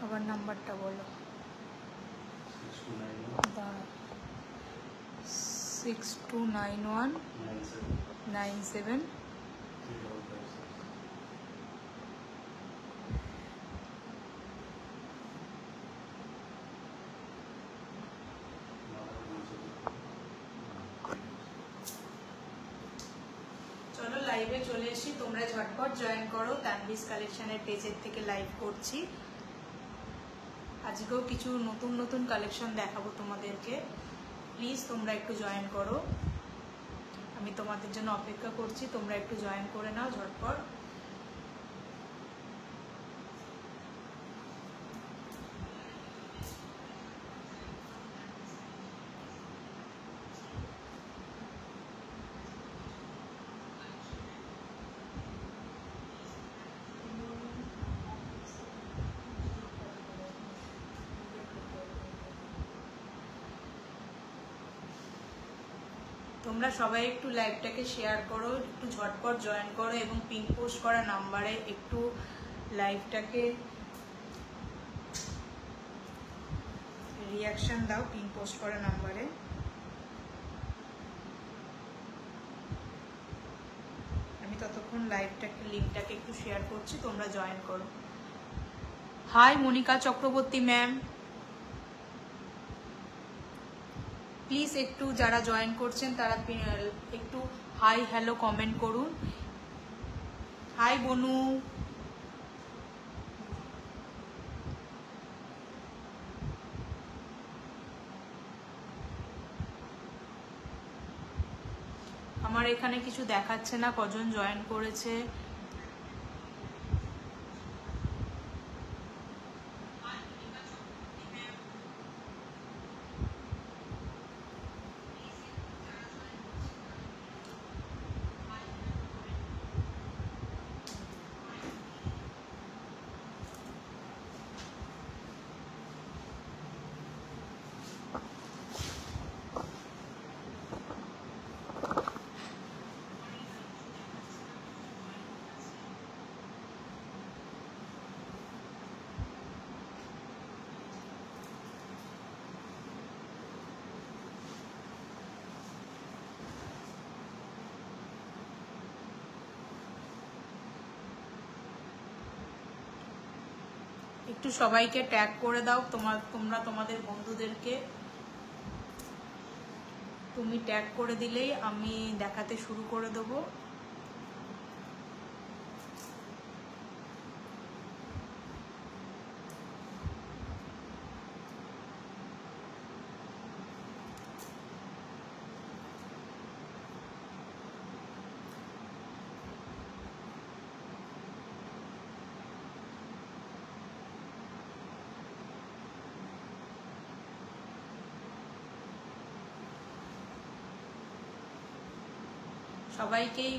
আবার নাম্বারটা বলো। 629197। চলো লাইভে চলে এসি, তোমরা ঝটপট জয়েন করো। তানভিস কালেকশনের পেজের থেকে লাইভ করছি। আজকেও কিছু নতুন নতুন কালেকশন দেখাবো তোমাদেরকে। প্লিজ তোমরা একটু জয়েন করো, আমি তোমাদের জন্য অপেক্ষা করছি। তোমরা একটু জয়েন করে নাও ঝটপট। তোমরা সবাই একটু লাইভটাকে শেয়ার করো, একটু ঝটপট জয়েন করো এবং পিন পোস্ট করা নাম্বারে একটু লাইভটাকে রিঅ্যাকশন দাও পিন পোস্ট করা নাম্বারে। আমি ততক্ষণ লাইভটাকে লিঙ্কটাকে একটু শেয়ার করছি, তোমরা জয়েন করো। Hi Monika Chakraborty ma'am, please একটু যারা জয়েন করছেন তারা একটু হাই হ্যালো কমেন্ট করুন। হাই বনু, আমার এখানে কিছু দেখাচ্ছে না কজন জয়েন করেছে। একটু সবাইকে ট্যাগ করে দাও, তোমরা তোমাদের বন্ধুদেরকে। তুমি ট্যাগ করে দিলেই আমি দেখাতে শুরু করে দেবো। সবাইকেই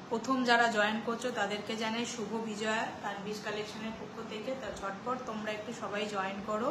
প্রথম যারা জয়েন করছো তাদেরকে জানাই শুভ বিজয়া তানভিস কালেকশনের পক্ষ থেকে। তা ঝটপট তোমরা একটু সবাই জয়েন করো।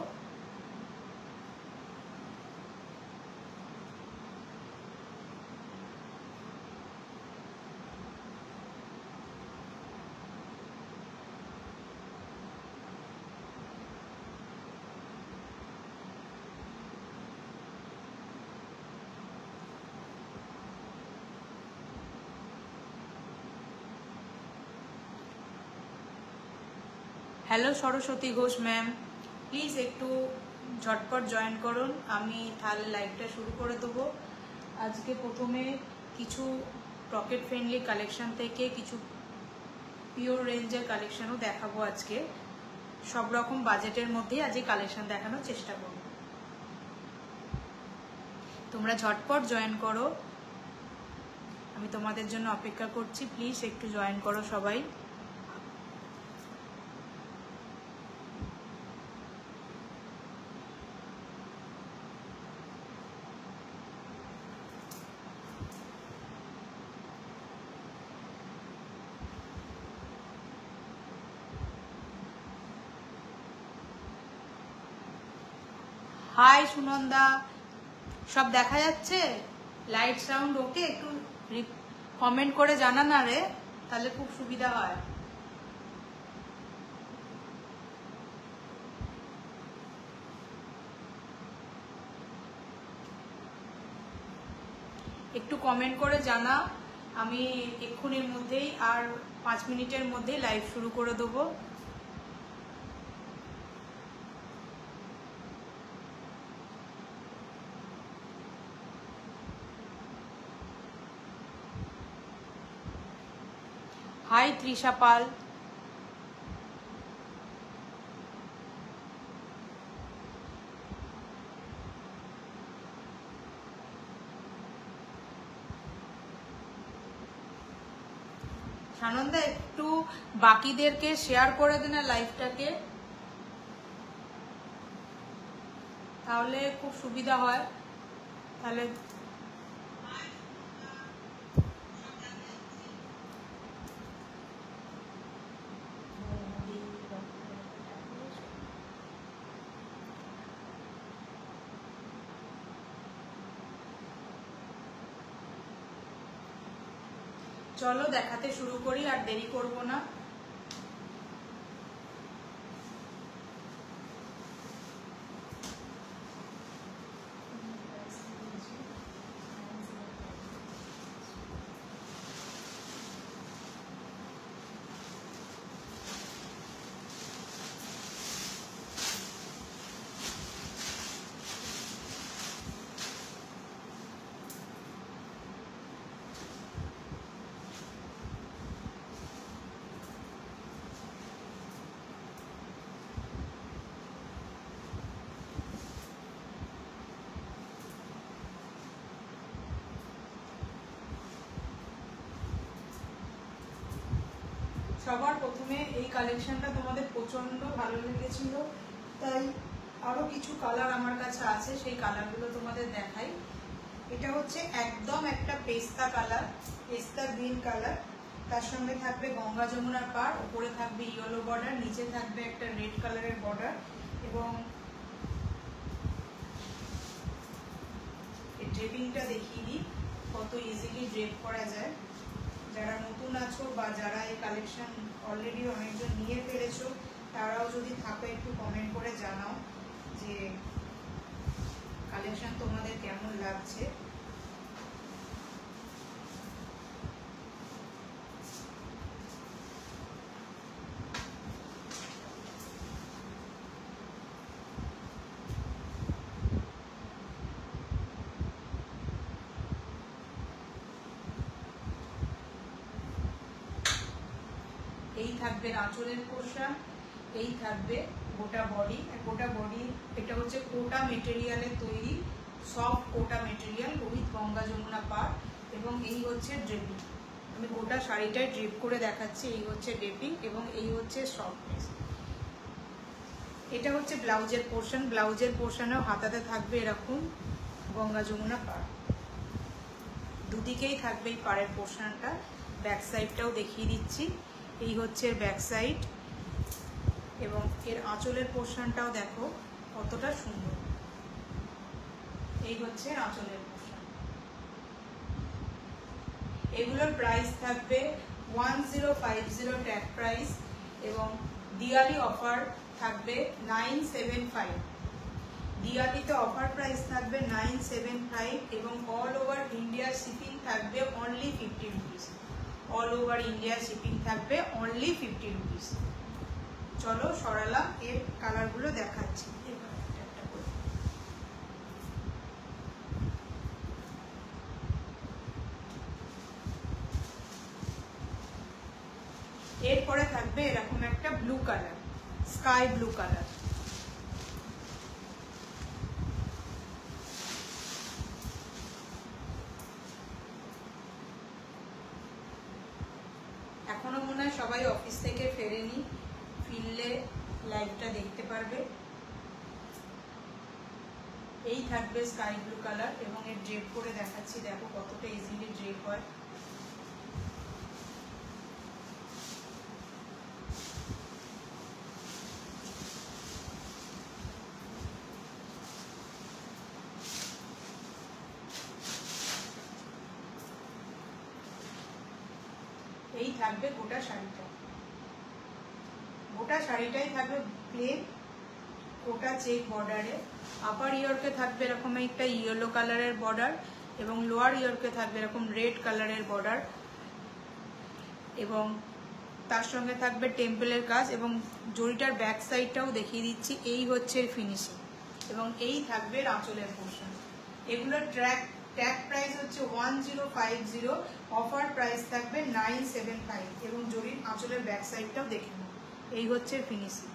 Hello Saraswati Ghosh ma'am, please একটু ঝটপট জয়েন করুন, আমি তাহলে লাইভটা শুরু করে দেবো। আজকে প্রথমে কিছু পকেট ফ্রেন্ডলি কালেকশন থেকে কিছু পিওর রেঞ্জের কালেকশনও দেখাবো। আজকে সব রকম বাজেটের মধ্যেই আজকে কালেকশন দেখানোর চেষ্টা করব। তোমরা ঝটপট জয়েন করো, আমি তোমাদের জন্য অপেক্ষা করছি। প্লিজ একটু জয়েন করো সবাই। হাই সুনন্দা, সব দেখা যাচ্ছে? লাইট সাউন্ড ওকে? একটু কমেন্ট করে জানা না রে, তাহলে খুব সুবিধা হয়। একটু কমেন্ট করে জানা, আমি এক্ষুনির মধ্যেই আর 5 মিনিটের মধ্যেই লাইভ শুরু করে দেবো। হাই তৃষা পাল। সানন্দা একটু বাকিদেরকে শেয়ার করে দে না লাইভটাকে, তাহলে খুব সুবিধা হয়। তাহলে চলো দেখাতে শুরু করি, আর দেরি করব না। সবার প্রথমে এই কালেকশনটা তোমাদের প্রচন্ড ভালো লেগেছিল, তাই আরো কিছু কালার আমার কাছে আছে, সেই কালারগুলো তোমাদের দেখাই। এটা হচ্ছে একদম একটা পেস্তা কালার, পেস্তা গ্রিন কালার, তার সঙ্গে থাকবে গঙ্গা যমুনার পাড়, উপরে থাকবে ইয়েলো বর্ডার, নিচে থাকবে একটা রেড কালারের বর্ডার, এবং এই ড্রেপিংটা দেখিয়ে দিই কত ইজিলি ড্রেপ করা যায়। যারা নতুন আছো বা যারা এই কালেকশন অলরেডি অনেকজন নিয়ে ফেলেছো, তারাও যদি থাকো একটু কমেন্ট করে জানাও যে কালেকশন তোমাদের কেমন লাগছে। এই থাকবে আঁচলের পোর্শন, এই থাকবে গোটা বডি। গোটা বডি এটা হচ্ছে কোটা মেটেরিয়ালের তৈরি, soft Kota material with Ganga Jamuna পাড়, এবং এই হচ্ছে ড্রেপিং। আমি গোটা শাড়িটায় ড্রেপ করে দেখাচ্ছি। এই হচ্ছে ড্রেপিং এবং এই হচ্ছে সফটনেস। এটা হচ্ছে ব্লাউজের পোর্শন, ব্লাউজের পোর্শনেও হাতাতে থাকবে এরকম গঙ্গা যমুনা পাড়, দুদিকেই থাকবে এই পাড়ের পোর্শনটা। ব্যাক সাইডটাও দেখিয়ে দিচ্ছি, এই হচ্ছে ব্যাক সাইড, এবং এর আঁচলের পোর্শনটাও দেখো কতটা সুন্দর। এই হচ্ছে আঁচলের পোর্শন। এগুলোর প্রাইস থাকবে 1050 ট্যাগ প্রাইস, এবং দিওয়ালি অফার থাকবে 975। দিওয়ালিতে অফার প্রাইস থাকবে 975, এবং অল ওভার ইন্ডিয়া শিপিং থাকবে only 50 rupees. All over India shipping থাকবে অনলি 50 রুপিস। চলো সরালাম, এর কালারগুলো দেখাচ্ছি। এরপরে থাকবে এরকম একটা blue colour, sky blue colour. এখনো মনে হয় সবাই অফিস থেকে ফেরেনি, ফিরলে লাইভটা দেখতে পারবে। এই থাকবে স্কাই ব্লু কালার, এবং এর ড্রেপ করে দেখাচ্ছি, দেখো কতটা ইজিলি ড্রেপ হয়। এই থাকবে গোটা শাড়িটা, গোটা শাড়িটাই থাকবে প্লেন কোটা চেক বর্ডারে। আপার ইয়র্কে থাকবে এরকম একটা ইয়েলো কালারের বর্ডার, এবং লোয়ার ইয়র্কে থাকবে এরকম রেড কালারের বর্ডার, এবং তার সঙ্গে থাকবে টেম্পলের কাজ, এবং জড়িটার ব্যাক সাইডটাও দেখিয়ে দিচ্ছি। এই হচ্ছে ফিনিশিং, এবং এই থাকবে আঁচলের পোর্শন। এগুলোর ট্যাগ প্রাইস হচ্ছে 1050, অফার প্রাইস থাকবে 975, এবং জড়ির আঁচলের ব্যাক সাইডটাও দেখে নেব। এই হচ্ছে ফিনিশিং।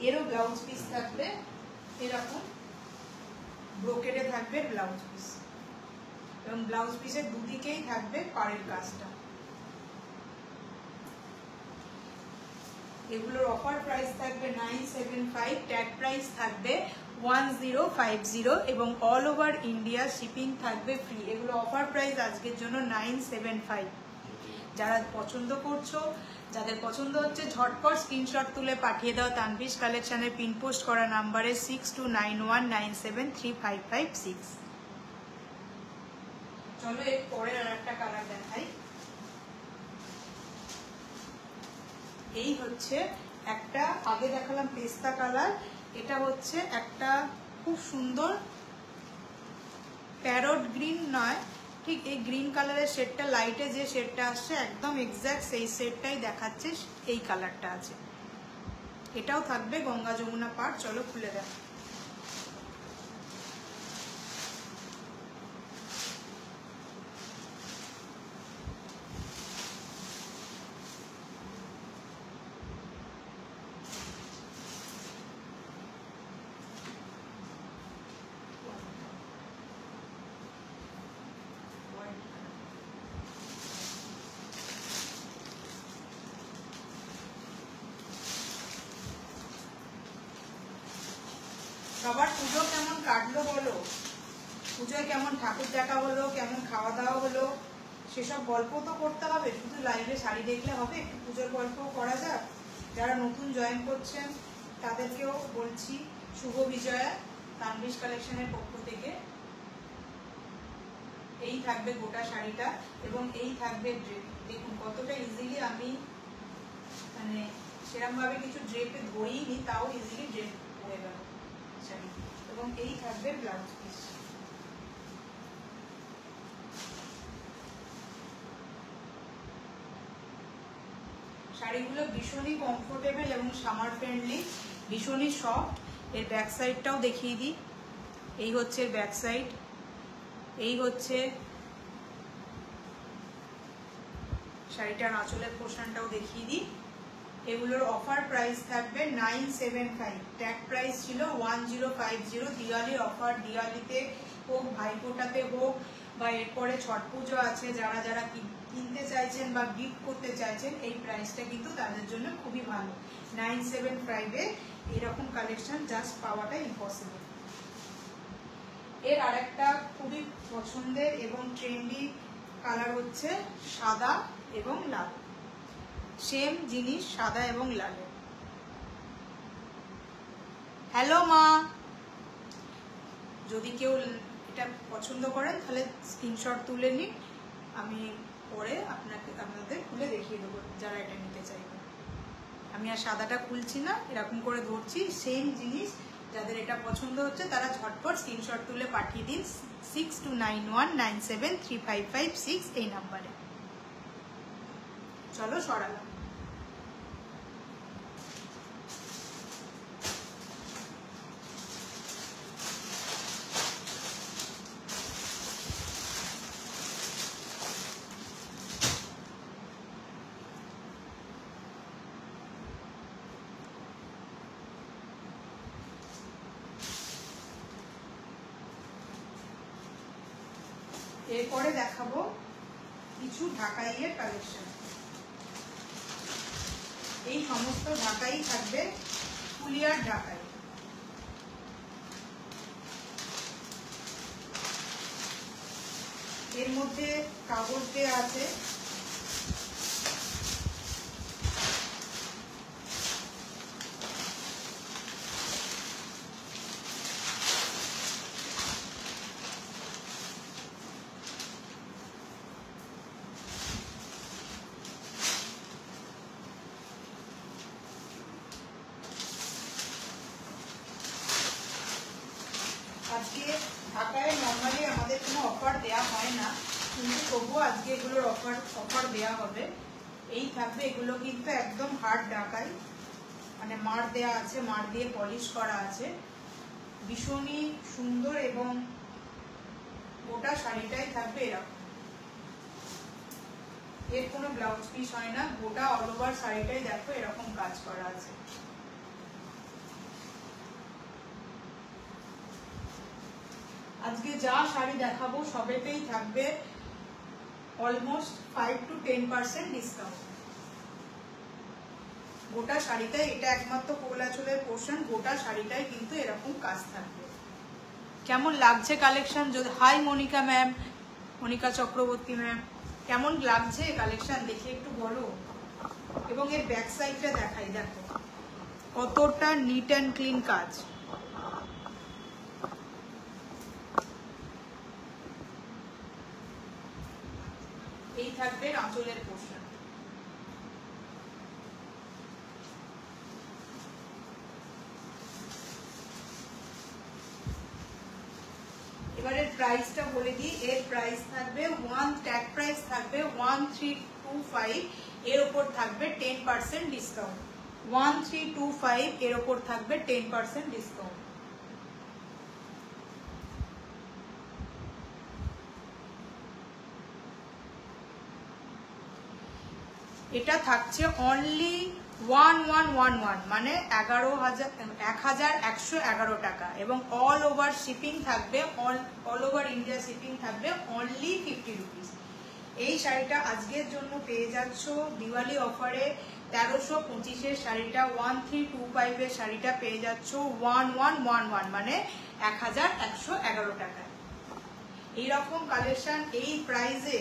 এরও ব্লাউজ পিস থাকবে এরকম ব্রোকেডে থাকবে ব্লাউজ পিস, এবং ব্লাউজ পিসের দুদিকেই থাকবে পাড়ের কাজটা। এগুলোর অফার প্রাইস থাকবে 975, ট্যাগ প্রাইস থাকবে 1050, এবং অল ওভার ইন্ডিয়া শিপিং থাকবে ফ্রি। এগুলো অফার প্রাইস আজকের জন্য 975। যারা পছন্দ করছো, যাদের পছন্দ হচ্ছে, ঝটপট স্ক্রিনশট তুলে পাঠিয়ে দাও তানভীজ কালেকশনের পিন পোস্ট করা নাম্বারে 6291973556। চলো এর পরের আর একটা কালার দেখাই। এই হচ্ছে একটা, আগে দেখালাম পেস্তা কালার, এটা হচ্ছে একটা খুব সুন্দর প্যারট গ্রিন নয়, ঠিক এই গ্রিন কালারের শেডটা, লাইটে যে শেডটা আসছে একদম এক্স্যাক্ট সেই শেডটাই দেখাচ্ছে, এই কালারটা আছে। এটাও থাকবে গঙ্গা যমুনা পাড়। চলো খুলে দেখ। সবার পুজো কেমন কাটলো বলো, পুজোয় কেমন ঠাকুর দেখা হলো, কেমন খাওয়া দাওয়া হলো, সেসব গল্প তো করতে হবে। শুধু লাইভে শাড়ি দেখলে হবে, একটু পুজোর গল্পও করা যাক। যারা নতুন জয়েন করছেন তাদেরকেও বলছি শুভ বিজয়া তানভীজ কালেকশনের পক্ষ থেকে। এই থাকবে গোটা শাড়িটা, এবং এই থাকবে ড্রেপ। দেখুন কতটা ইজিলি আমি মানে সেরকম ভাবে কিছু ড্রেপে ধরিনি, তাও ইজিলি ড্রেপ হয়ে গেল শাড়ি, এবং এই থাকবে ব্লাউজ পিস। শাড়িগুলো ভীষণই কমফোর্টেবল এবং সামার ফ্রেন্ডলি, ভীষণই সফট। এর ব্যাক সাইডটাও দেখিয়ে দিই। এই হচ্ছে এর ব্যাক সাইড, এই হচ্ছে শাড়িটার আঁচলের পোর্শনটাও দেখিয়ে দিই। এগুলোর অফার প্রাইস থাকবে 975, ট্যাগ প্রাইস ছিল 1050। দিওয়ালির অফার, দিওয়ালিতে হোক, ভাইফোঁটাতে হোক, বা এরপরে ছট পুজো আছে, যারা যারা কিনতে চাইছেন বা গিফট করতে চাইছেন, এই প্রাইসটা কিন্তু তাদের জন্য খুবই ভালো। 975-এ এরকম কালেকশন জাস্ট পাওয়াটা ইম্পসিবল। এর আরেকটা খুবই পছন্দের এবং ট্রেন্ডি কালার হচ্ছে সাদা এবং লাল, সেম জিনিস সাদা এবং লালে। হ্যালো মা, যদি কেউ এটা পছন্দ করেন তাহলে স্ক্রিনশট তুলে নিন, আমি পরে আপনাদের খুলে দেখিয়ে দেবো যারা এটা নিতে চাইবে। আমি আর সাদাটা খুলছি না, এরকম করে ধরছি। সেম জিনিস যাদের এটা পছন্দ হচ্ছে তারা ঝটপট স্ক্রিনশট তুলে পাঠিয়ে দিন 6291973556 এই নাম্বারে। চলো সরালাম। এরপরে দেখাবো কিছু ঢাকাইয়ের কালেকশন। এই সমস্ত ঢাকাই থাকবে ফুলিয়ার ঢাকাই। এর মধ্যে কাগজ দেওয়া আছে, আজকে ঢাকায় নর্মালি আমাদের কোনো কিন্তু তবুও আজকে এগুলোর অফার দেওয়া হবে। এই থাকবে, এগুলো কিন্তু একদম হার্ড ঢাকাই, মানে মার দেওয়া আছে, মার দিয়ে পলিশ করা আছে, ভীষণই সুন্দর এবং গোটা শাড়িটাই থাকবে এরকম। এর কোনো ব্লাউজ পিস হয় না, গোটা অল ওভার শাড়িটাই দেখো এরকম কাজ করা আছে। আজকে যা শাড়ি দেখাবো সবেতেই থাকবে অলমোস্ট 5 to 10% ডিসকাউন্ট। গোটা শাড়িটাই, এটা একমাত্র কোলা চুলের পোর্শন, গোটা শাড়িটাই কিন্তু এরকম কাজ থাকবে। কেমন লাগছে কালেকশন? যদি hi Monika ma'am, Monika Chakraborty ma'am, কেমন লাগছে কালেকশন দেখে একটু বলো। এবং এর ব্যাক সাইডটা দেখাই, দেখো কতটা নিট অ্যান্ড ক্লিন কাজ। এই থাকবে আঁচলের পোর্শন। এবারে প্রাইসটা বলে দিই, এর প্রাইস থাকবে ট্যাগ প্রাইস থাকবে 1325, এর উপর থাকবে 10% ডিসকাউন্ট। 1325 এর উপর থাকবে 10% ডিসকাউন্ট। এটা থাকছে অনলি 1111, মানে 1111 টাকা, এবং অল ওভার শিপিং থাকবে, অল ওভার ইন্ডিয়া শিপিং থাকবে অনলি 50 রুপিস। এই শাড়িটা আজকের জন্য পেয়ে যাচ্ছ দিওয়ালি অফারে 1325 শাড়িটা, 1325 এর শাড়িটা পেয়ে যাচ্ছ 1111, মানে 1111 টাকায়। এইরকম কালেকশন এই প্রাইসে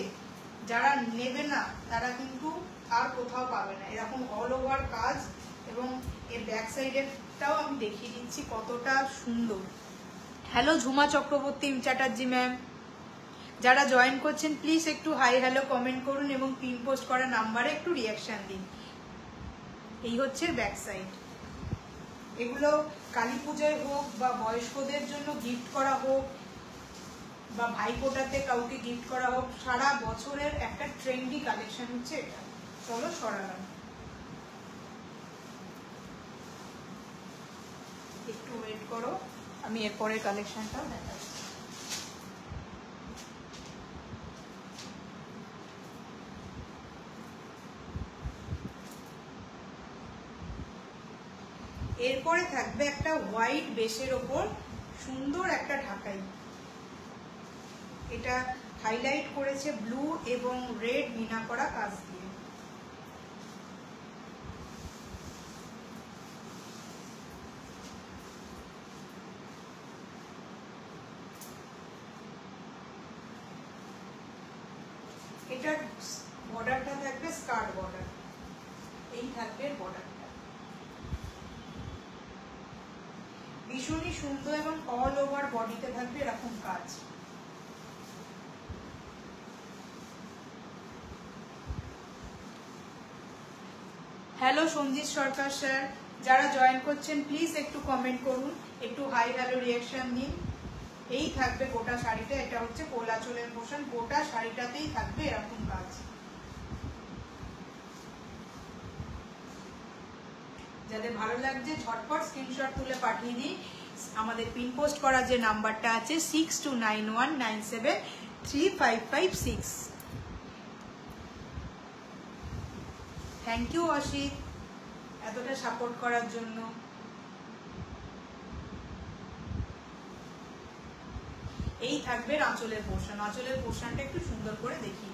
যারা নেবে না তারা কিন্তু আর কোথাও পাবে না, এরকম অল ওভার কাজ। এবং এর ব্যাক সাইডেরটাও আমি দেখিয়ে দিচ্ছি কতটা সুন্দর। হ্যালো ঝুমা চক্রবর্তী চ্যাটার্জি ম্যাম, যারা জয়েন করছেন প্লিজ একটু হাই হ্যালো কমেন্ট করুন এবং পিন পোস্ট করা নাম্বারে একটু রিয়াকশন দিন। এই হচ্ছে ব্যাক সাইড। এগুলো কালী পুজোয় হোক বা বয়স্কদের জন্য গিফট করা হোক বা ভাইফোঁটাতে কাউকে গিফট করা হোক, সারা বছরের একটা ট্রেন্ডি কালেকশন হচ্ছে এটা। চলো সরালাম, একটু ওয়েট করো, আমি এরপরের কালেকশনটাও দেখাচ্ছি। এরপরে থাকবে একটা হোয়াইট বেসের ওপর সুন্দর একটা ঢাকাই। এটা হাইলাইট করেছে ব্লু এবং রেড মিনা করা কাজ দিয়ে। এটার বর্ডারটা থাকবে স্কার্ট বর্ডার, এই থাকবে বর্ডারটা, ভীষণই সুন্দর এবং অল ওভার বডিতে থাকবে এরকম কাজ। হ্যালো সঞ্জিত সরকার স্যার, যারা জয়েন করছেন প্লিজ একটু কমেন্ট করুন, একটু হাই হ্যালো রিয়াকশন দিন। এই থাকবে গোটা শাড়িটা, এটা হচ্ছে কোলা চুলের পোর্শন, গোটা শাড়িটাতেই থাকবে এরকম কাজ। যাদের ভালো লাগছে ঝটপট স্ক্রিনশট তুলে পাঠিয়ে দিই। আমাদের পিন পোস্ট করা যে নাম্বারটা আছে 6291973556। থ্যাংক ইউ অসিত এতটা সাপোর্ট করার জন্য। এই থাকবে আঁচলের পোর্শন, আঁচলের পোর্শনটা একটু সুন্দর করে দেখি।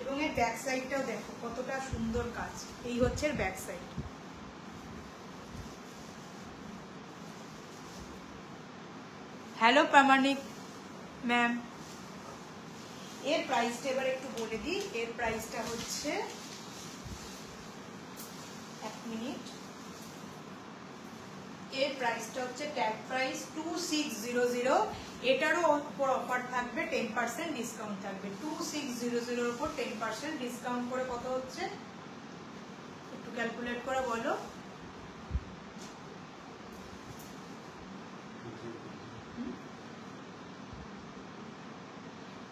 এবং এর ব্যাক সাইডটাও দেখো কতটা সুন্দর কাজ। এই হচ্ছে এর ব্যাক সাইড। হ্যালো প্রামাণিক ম্যাম, এর প্রাইসটা এবার একটু বলে দিই। এর প্রাইসটা হচ্ছে, এক মিনিট, এর প্রাইসটা হচ্ছে ট্যাগ প্রাইস 2600। এটারও উপর অফার থাকবে, 10% ডিসকাউন্ট থাকবে। 2600 এর উপর 10% ডিসকাউন্ট করে কত হচ্ছে একটু ক্যালকুলেট করে বলো।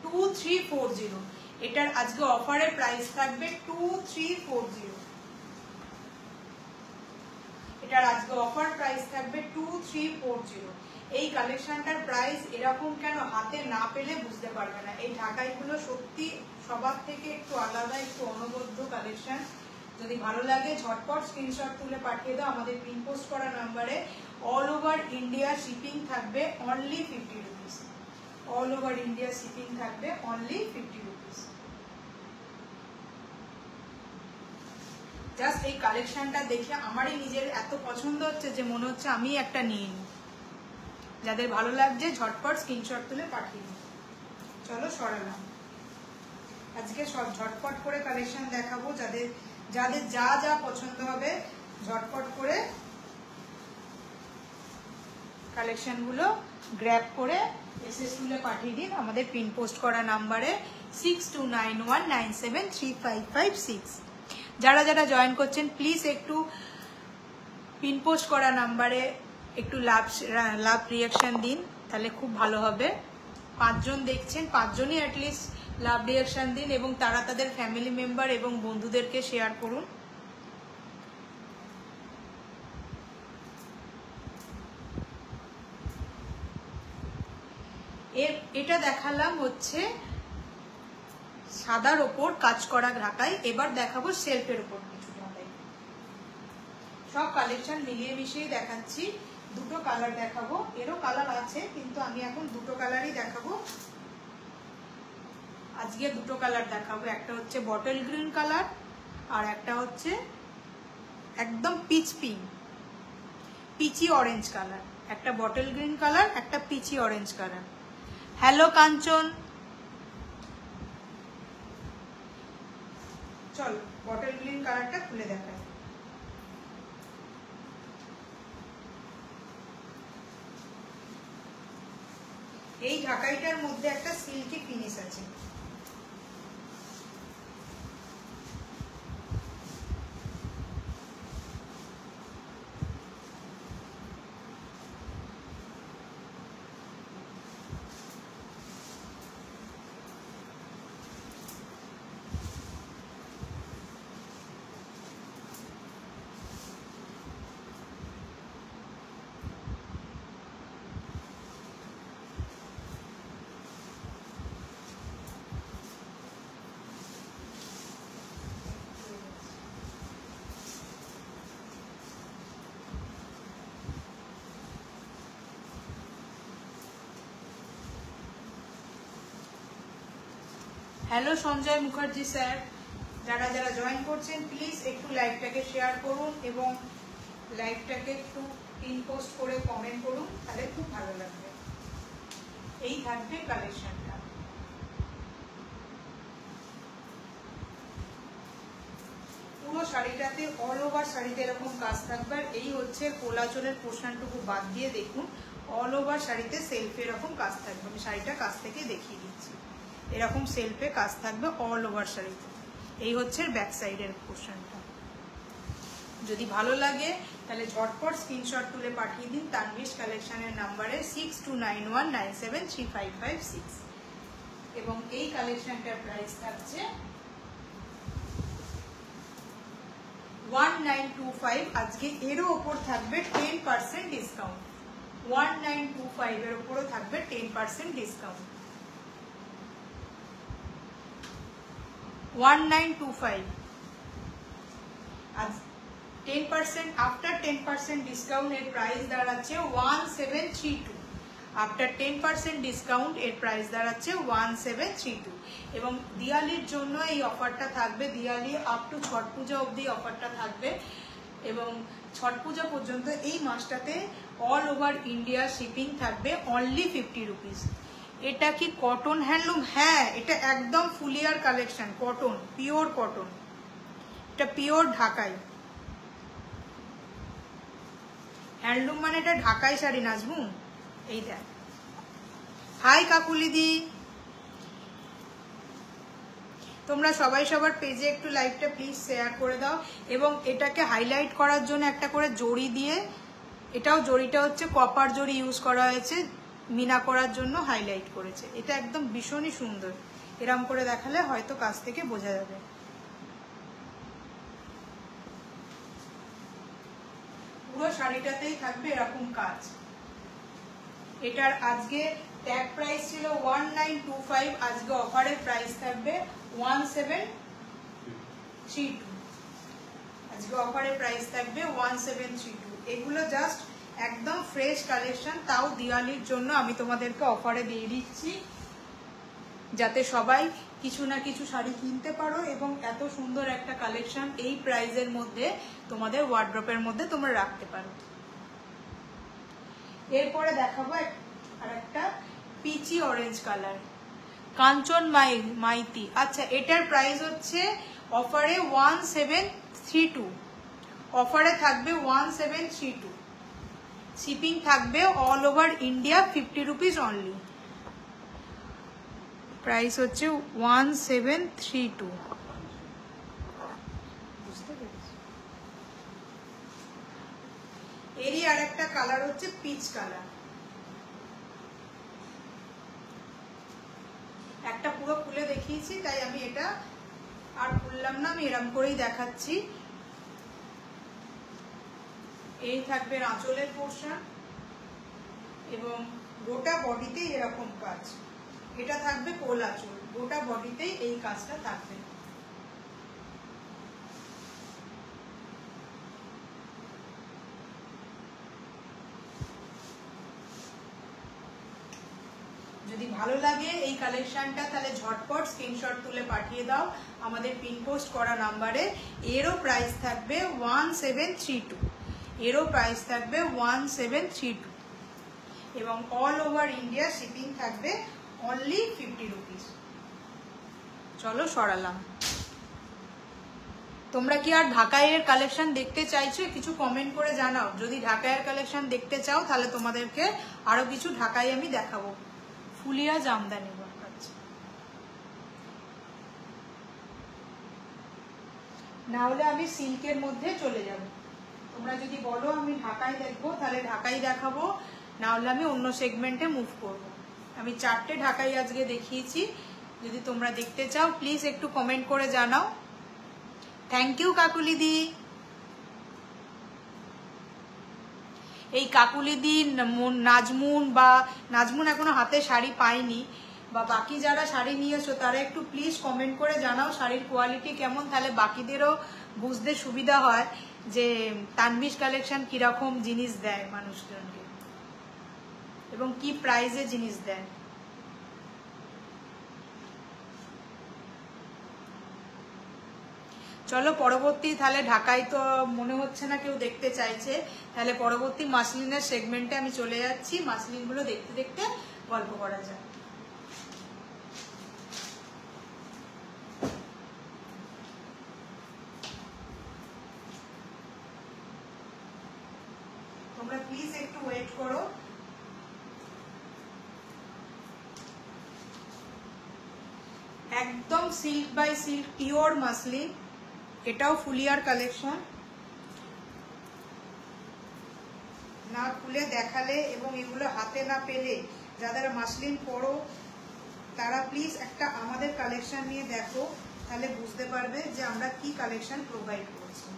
2340। এটার আজকে অফারের প্রাইস থাকবে 2340। এটার আজকে অফার প্রাইস থাকবে 2340। এই কালেকশনটার প্রাইস এরকম কেন হাতে না পেলে বুঝতে পারবে না। এই ঢাকাইগুলো সত্যি সবার থেকে একটু আলাদা, একটু অনবদ্য কালেকশন। যদি ভালো লাগে ঝটপট স্ক্রিনশট তুলে পাঠিয়ে দাও আমাদের পিন পোস্ট করা নাম্বারে। অল ওভার ইন্ডিয়া শিপিং থাকবে only 50 rupees. All over India shipping থাকবে অনলি 50 রুপিস। জাস্ট এই কালেকশনটা দেখে আমারই নিজের এত পছন্দ হচ্ছে যে মনে হচ্ছে আমি একটা নিয়ে নিই। যাদের ভালো লাগছে ঝটপট স্ক্রিনশট তুলে পাঠিয়ে দিন। চলো সরালাম। আজকে সব ঝটপট করে কালেকশন দেখাবো। যাদের যাদের যা যা পছন্দ হবে ঝটপট করে কালেকশনগুলো গ্র্যাব করে এসএস তুলে পাঠিয়ে দিন আমাদের পিন পোস্ট করা নাম্বারে 6291973556। যারা যারা জয়েন করছেন প্লিজ একটু পিন পোস্ট করা নাম্বারে একটু লাভ রিয়াকশন দিন, তাহলে খুব ভালো হবে। 5 জন দেখছেন, 5 জনই অ্যাটলিস্ট লাভ রিয়াকশন দিন এবং তারা তাদের ফ্যামিলি মেম্বার এবং বন্ধুদেরকে শেয়ার করুন। এটা দেখালাম হচ্ছে সাদার ওপর কাজ করা ঢাকাই। এবার দেখাবো সেলফের ওপর কিছু ঢাকাই। সব কালেকশন মিলিয়ে মিশিয়ে দেখাচ্ছি। দুটো কালার দেখাবো, এরও কালার আছে কিন্তু আমি এখন দুটো কালারই দেখাবো। আজকে দুটো কালার দেখাবো, একটা হচ্ছে বটল গ্রিন কালার আর একটা হচ্ছে একদম পিচি অরেঞ্জ কালার। একটা বটল গ্রিন কালার, একটা পিচি অরেঞ্জ কালার। হ্যালো কাঞ্চন, চল বটল গ্রিন কালারটা খুলে দেখাই। এই ঢাকাইটার মধ্যে একটা সিল্কি ফিনিশ আছে। হ্যালো সঞ্জয় মুখার্জি স্যার, যারা যারা জয়েন করছেন প্লিজ একটু লাইভটাকে শেয়ার করুন এবং লাইভটাকে একটু পিন পোস্ট করে কমেন্ট করুন, তাহলে খুব ভালো লাগবে। এই থাকবে কালেকশনটা। পুরো শাড়িটাতে অল ওভার শাড়িতে এরকম কাজ থাকবে। আর এই হচ্ছে কোলাচলের পোর্শনটুকু বাদ দিয়ে দেখুন অল ওভার শাড়িতে সেলফে এরকম কাজ থাকবে। আমি শাড়িটা কাছ থেকে দেখিয়ে দিচ্ছি। এরকম সেলফে কাজ থাকবে অল ওভার শাড়িতে। এই হচ্ছে ব্যাক সাইডের পোর্শনটা। যদি ভালো লাগে তাহলে ঝটপট স্ক্রিনশট তুলে পাঠিয়ে দিন তানভীশ কালেকশনের নাম্বারে 6291973556। এবং এই কালেকশনটার প্রাইস থাকছে 1925। আজকে এরও ওপর থাকবে 10% ডিসকাউন্ট। 1925 এর ওপরও থাকবে 10% ডিসকাউন্ট। 1925 আজ 10% আফটার 10% ডিসকাউন্ট এর প্রাইস দাঁড়াচ্ছে 1732। আফটার 10% ডিসকাউন্ট এর প্রাইস দাঁড়াচ্ছে 1732। এবং দিওয়ালির জন্য এই অফারটা থাকবে। দিওয়ালি আপ টু ছট পূজা অবধি অফারটা থাকবে এবং ছট পূজা পর্যন্ত এই মাসটাতে অল ওভার ইন্ডিয়া শিপিং থাকবে অনলি 50 রুপিস। এটা কি কটন হ্যান্ডলুম? হ্যাঁ, এটা একদম ফুলিয়ার কালেকশন, কটন, পিওর কটন। এটা পিওর ঢাকাই। হ্যান্ডলুম মানে এটা ঢাকাই শাড়ি নাজমুন। এই দেখ, হাই কাকুলিদি, তোমরা সবাই সবার পেজে একটু লাইভটা প্লিজ শেয়ার করে দাও। এবং এটাকে হাইলাইট করার জন্য একটা করে জড়ি দিয়ে, এটাও জড়িটা হচ্ছে কপার জড়ি ইউজ করা হয়েছে, মিনা করার জন্য হাইলাইট করেছে। এটা একদম ভীষণই সুন্দর, এরম করে দেখালে হয়তো কাছ থেকে বোঝা যাবে। পুরো শাড়িটাতেই থাকবে এরকম কাজ। এটার আজকে ট্যাগ প্রাইস ছিল 1925, আজকে অফারের প্রাইস থাকবে 1732। আজকে অফারের প্রাইস থাকবে 1732। এগুলো জাস্ট একদম ফ্রেশ কালেকশন, তাও দিওয়ালির জন্য আমি তোমাদেরকে অফারে দিয়ে দিচ্ছি, যাতে সবাই কিছু না কিছু শাড়ি কিনতে পারো এবং এত সুন্দর একটা কালেকশন এই প্রাইসের মধ্যে তোমাদের ওয়ার্ড্রপের মধ্যে তোমরা রাখতে পারো। এরপরে দেখাবো আর একটা পিচি অরেঞ্জ কালার, কাঞ্চন মাইতি। আচ্ছা, এটার প্রাইস হচ্ছে অফারে 1732, অফারে থাকবে 1732, শিপিং থাকবে all over India 50 rupees only. Price হচ্ছে 1732। বুঝতে পেরেছি। এরই আর একটা কালার হচ্ছে পিচ কালার, একটা পুরো খুলে দেখিয়েছি তাই আমি এটা আর খুললাম না, আমি এরকম করেই দেখাচ্ছি। এই থাকবে আঁচলের পোর্শন এবং গোটা বডিতেই এরকম কাজ। এটা থাকবে কোল আঁচল, গোটা বডিতেই এই কাজটা থাকবে। যদি ভালো লাগে এই কালেকশনটা তাহলে ঝটপট স্ক্রিনশট তুলে পাঠিয়ে দাও আমাদের পিন পোস্ট করা নাম্বারে। এরও প্রাইস থাকবে 1732, এরও প্রাইস থাকবে 1732 এবং অল ওভার ইন্ডিয়া শিপিং থাকবে অনলি 50 রুপিস। চলো সরালাম। তোমরা কি আর ঢাকাইয়ের কালেকশন দেখতে চাইছো? কিছু কমেন্ট করে জানাও। যদি ঢাকাইয়ের কালেকশন দেখতে চাও তাহলে তোমাদেরকে আরো কিছু ঢাকাই আমি দেখাবো। ফুলিয়া জামদানি আছে, না হলে আমি সিল্কের মধ্যে চলে যাব। তোমরা যদি বলো আমি ঢাকাই দেখবো তাহলে ঢাকাই দেখাবো, না হলে আমি অন্য সেগমেন্টে মুভ করব। আমি 4টে ঢাকাই আজকে দেখিয়েছি, যদি তোমরা দেখতে চাও প্লিজ একটু কমেন্ট করে জানাও। থ্যাংক ইউ কাকুলিদি। এই কাকুলিদি, নাজমুন এখনো হাতে শাড়ি পাইনি, বা বাকি যারা শাড়ি নিয়েছো তারা একটু প্লিজ কমেন্ট করে জানাও শাড়ির কোয়ালিটি কেমন, তাহলে বাকিদেরও বুঝতে সুবিধা হয় যে তানবিশ কালেকশন কিরকম জিনিস দেয় মানুষজনকে এবং কি প্রাইসে জিনিস দেয়। চলো পরবর্তী, তাহলে ঢাকায় তো মনে হচ্ছে না কেউ দেখতে চাইছে, তাহলে পরবর্তী মাসলিনের সেগমেন্টে আমি চলে যাচ্ছি। মাসলিনগুলো দেখতে দেখতে গল্প করা যায়। তোমরা প্লিজ একটু ওয়েট করো। একদম silk by silk pure muslin, এটাও ফুলিয়ার কালেকশন। না খুলে দেখালে এবং এগুলো হাতে না পেলে যারা মাসলিন পরো তারা প্লিজ একটা আমাদের কালেকশন নিয়ে দেখো, তাহলে বুঝতে পারবে যে আমরা কি কালেকশন প্রোভাইড করছি।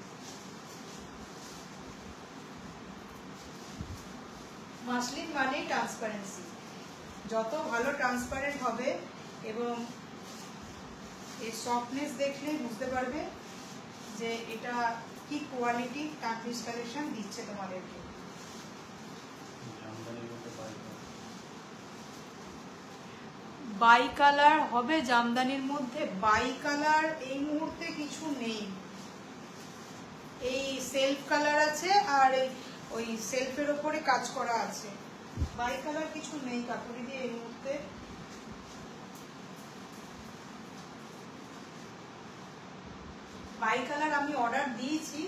মাসলিন মানে ট্রান্সপারেন্সি, যত ভালো ট্রান্সপারেন্ট হবে এবং এই সফটনেস দেখলে বুঝতে পারবে যে এটা কি কোয়ালিটি তানবিশ কালেকশন দিচ্ছে তোমাদেরকে। বাই কালার হবে জামদানির মধ্যে? বাই কালার এই মুহূর্তে কিছু নেই, এই সেলফ কালার আছে আর ওই সেলফের ওপরে কাজ করা আছে। বাই কালার কিছু নেই কাকুরি দিয়ে এই মুহূর্তে। বাই কালার আমি অর্ডার দিয়েছি,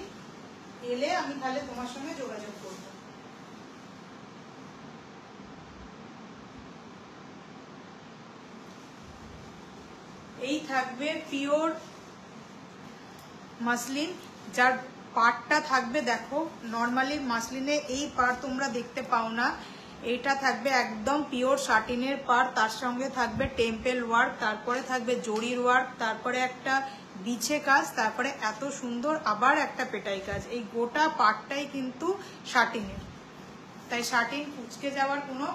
এলে আমি তাহলে তোমার সঙ্গে যোগাযোগ করব। এই থাকবে পিওর মাসলিন, যার পার্টটা থাকবে দেখো নর্মালি মাসলিনে এই পার্ট তোমরা দেখতে পাও না, এইটা থাকবে একদম পিওর শাটিনের পার্ট, তার সঙ্গে থাকবে টেম্পেল ওয়ার্ক, তারপরে থাকবে জরির ওয়ার্ক, তারপরে একটা বিছে কাজ, তারপরে এত সুন্দর আবার একটা পেটাই কাজ। এই গোটা পার্টটাই কিন্তু শাটিনের, তাই শাটিন কুচকে যাওয়ার কোনো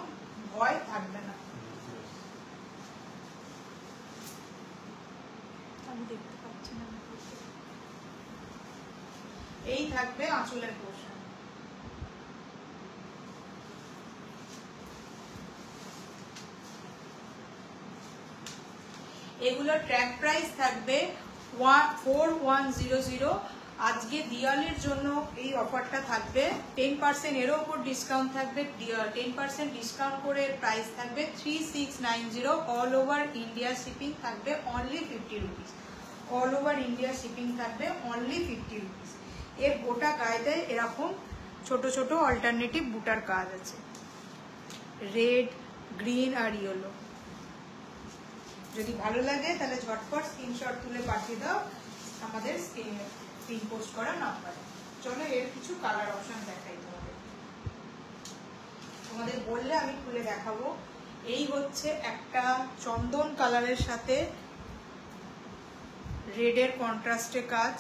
ভয় থাকবে না। আমি দেখতে পাচ্ছি না। এই থাকবে আঁচলের পোর্শন। এগুলোর ট্র্যাক প্রাইস থাকবে 4100। আজকে দিওয়ালির জন্য এই অফারটা থাকবে, 10% এরও উপর ডিসকাউন্ট থাকবে, 10% ডিসকাউন্ট করে প্রাইস থাকবে 3690। অল ওভার ইন্ডিয়া শিপিং থাকবে only 50 rupees. All over India shipping থাকবে অনলি 50 রুপিস। এর গোটা গায়ে এরকম ছোট ছোট অল্টারনেটিভ বুটার কাজ আছে, রেড, গ্রিন আর ইয়েলো। যদি ভালো লাগে তাহলে ঝটপট স্ক্রিনশট তুলে পাঠিয়ে দাও আমাদের পিন পোস্ট করা নাম্বারে। চলো এর কিছু কালার অপশন দেখাই তোমাদের বললে আমি খুলে দেখাবো। এই হচ্ছে একটা চন্দন কালারের সাথে রেডের কন্ট্রাস্টে কাজ,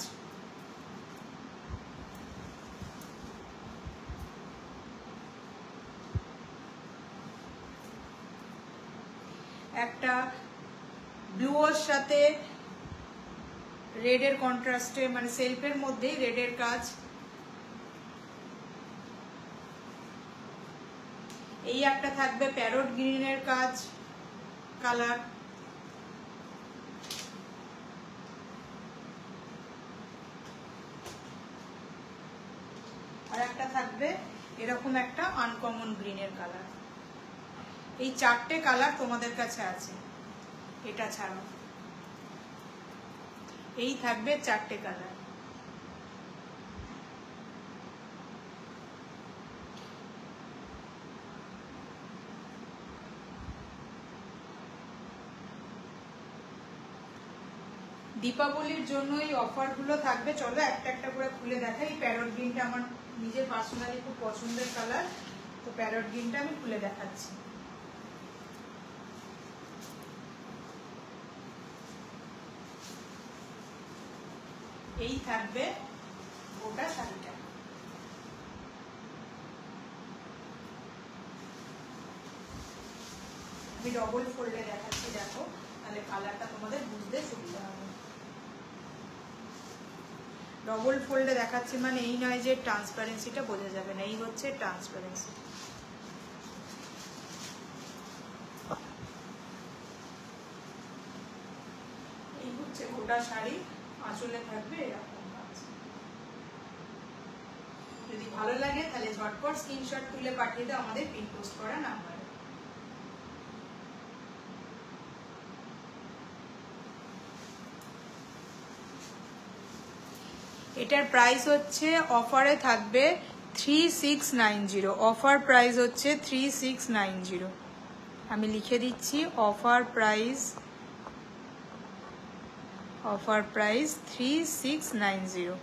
একটা ব্লুর সাথে রেডের কন্ট্রাস্টে, মানে সেলফের মধ্যেই রেডের কাজ। এই একটা থাকবে প্যারট গ্রিনের কাজ কালার, আর একটা থাকবে এরকম একটা আনকমন গ্রিনের কালার। এই চারটে কালার তোমাদের কাছে আছে, এটা ছাড়াও এই থাকবে চারটে কালার। দীপাবলির জন্য এই অফারগুলো থাকবে। চলো একটা একটা করে খুলে দেখাই। এই প্যারট গ্রিনটা আমার নিজের পার্সোনালি খুব পছন্দের কালার, তো প্যারট গ্রিনটা আমি খুলে দেখাচ্ছি। এই থাকবে গোটা শাড়িটা। আমি ডবল ফোল্ডে দেখাচ্ছি, দেখো তাহলে কালারটা তোমাদের বুঝতে সুবিধা হবে। ডবল ফোল্ডে দেখাচ্ছি মানে এই নয় যে ট্রান্সপারেন্সিটা বোঝা যাবে না, এই হচ্ছে ট্রান্সপারেন্সি। এই হচ্ছে গোটা শাড়ি, আঁচলে থাকবে এরকম কাজ। যদি ভালো লাগে তাহলে ঝটপট স্ক্রিনশট তুলে পাঠিয়ে দাও আমাদের পিন পোস্ট করা নাম্বারে। এটার প্রাইস হচ্ছে অফারে থাকবে 3690। অফার প্রাইস হচ্ছে 3690। আমি লিখে দিচ্ছি অফার প্রাইস 3690।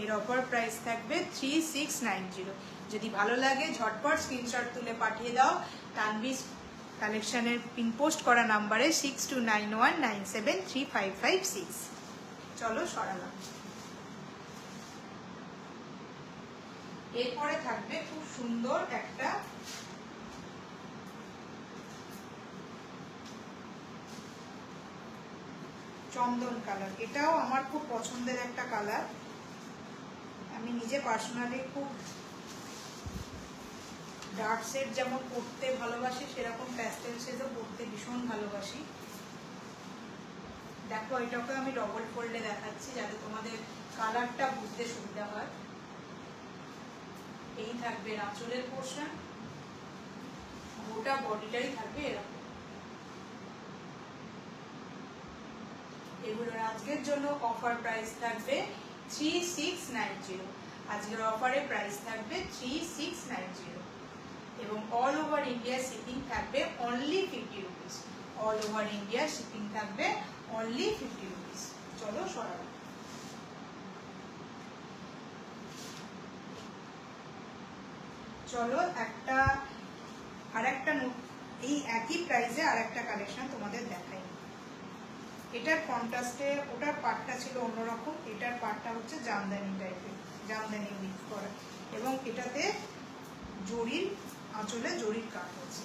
এর অফার প্রাইস থাকবে 3690। যদি ভালো লাগে ঝটপট স্ক্রিনশট তুলে পাঠিয়ে দাও তানভিস কালেকশনের পিন পোস্ট করা নাম্বারে 6291973556। চলো সরালাম। এরপরে থাকবে খুব সুন্দর একটা চন্দন কালার। এটাও আমার খুব পছন্দের একটা কালার, আমি নিজে পার্সোনালি খুব ডার্ক শেড যেমন পরতে ভালোবাসি, সেরকম প্যাস্টেল শেডও পরতে ভীষণ ভালোবাসি। দেখো এটাকে আমি ডবল ফোল্ডে দেখাচ্ছি যাতে তোমাদের কালারটা বুঝতে সুবিধা হয়। এই থাকবে আঁচলের পোর্শন, গোটা বডিটাই থাকবে এরকম। এগুলোর আজকের জন্য অফার প্রাইস থাকবে 3690। আজকের অফারে প্রাইস থাকবে 3690। এবং অল ওভার ইন্ডিয়া শিপিং থাকবে only 50 rupees. All over India shipping থাকবে অনলি 50 রুপিস। চলো সরাবো। চলো আরেকটা এই একই প্রাইসে আরেকটা কালেকশন তোমাদের দেখাই। এটার কন্ট্রাস্টে ওটার পাটটা ছিল অন্যরকম, এটার পাটটা হচ্ছে জামদানি টাইপের, জামদানি উইভ করা, এবং এটাতে জরির আঁচলে জরির কাট হচ্ছে।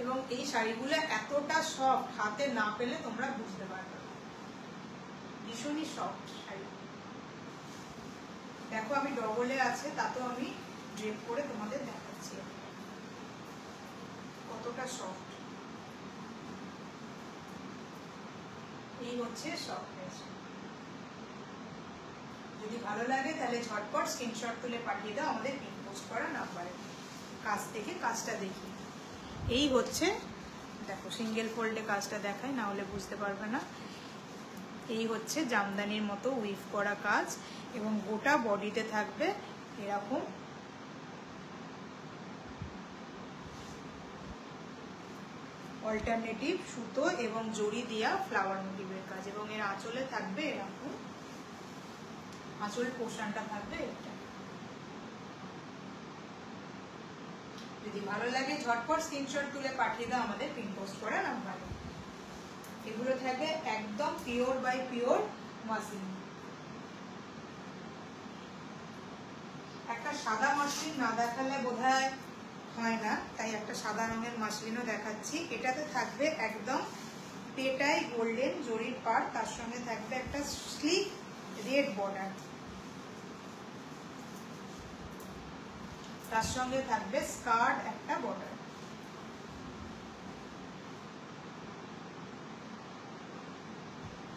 এবং এই শাড়িগুলো এতটা সফট, হাতে না পেলে তোমরা বুঝতে পারবে না, ভীষণই সফট শাড়ি। দেখো আমি ডবলে আছে, তাতেও আমি ড্রেপ করে তোমাদের দেখাচ্ছি কতটা সফট। এই হচ্ছে সফটনেস। যদি ভালো লাগে তাহলে ঝটপট স্ক্রিনশট তুলে পাঠিয়ে দাও আমাদের পিন পোস্ট করা নাম্বারে। কাজ থেকে কাজটা দেখি। এই হচ্ছে, দেখো সিঙ্গেল ফোল্ডে কাজটা দেখায়, না হলে বুঝতে পারবে না। এই হচ্ছে জামদানির মতো উইভ করা কাজ, এবং গোটা বডিতে থাকবে এরকম অল্টারনেটিভ সুতো এবং জড়ি দিয়া ফ্লাওয়ার মোটিভের কাজ, এবং এর আঁচলে থাকবে এরকম, আঁচল পোর্শনটা থাকবে এটা। যদি ভালো লাগে ঝটপট স্ক্রিনশট তুলে পাঠিয়ে দাও আমাদের পিন পোস্ট করা নাম্বারে। এগুলো থাকবে একদম পিওর বাই পিওর মাসলিন। একটা সাদা মাসলিন না দেখালে বোধহয় হয় না, তাই একটা সাদা রঙের মাসলিনও দেখাচ্ছি। এটাতে থাকবে একদম পেটাই গোল্ডেন জরির পাড়, তার সঙ্গে থাকবে একটা স্লিক রেড বর্ডার, তার সঙ্গে থাকবে স্কার্ট একটা বর্ডার।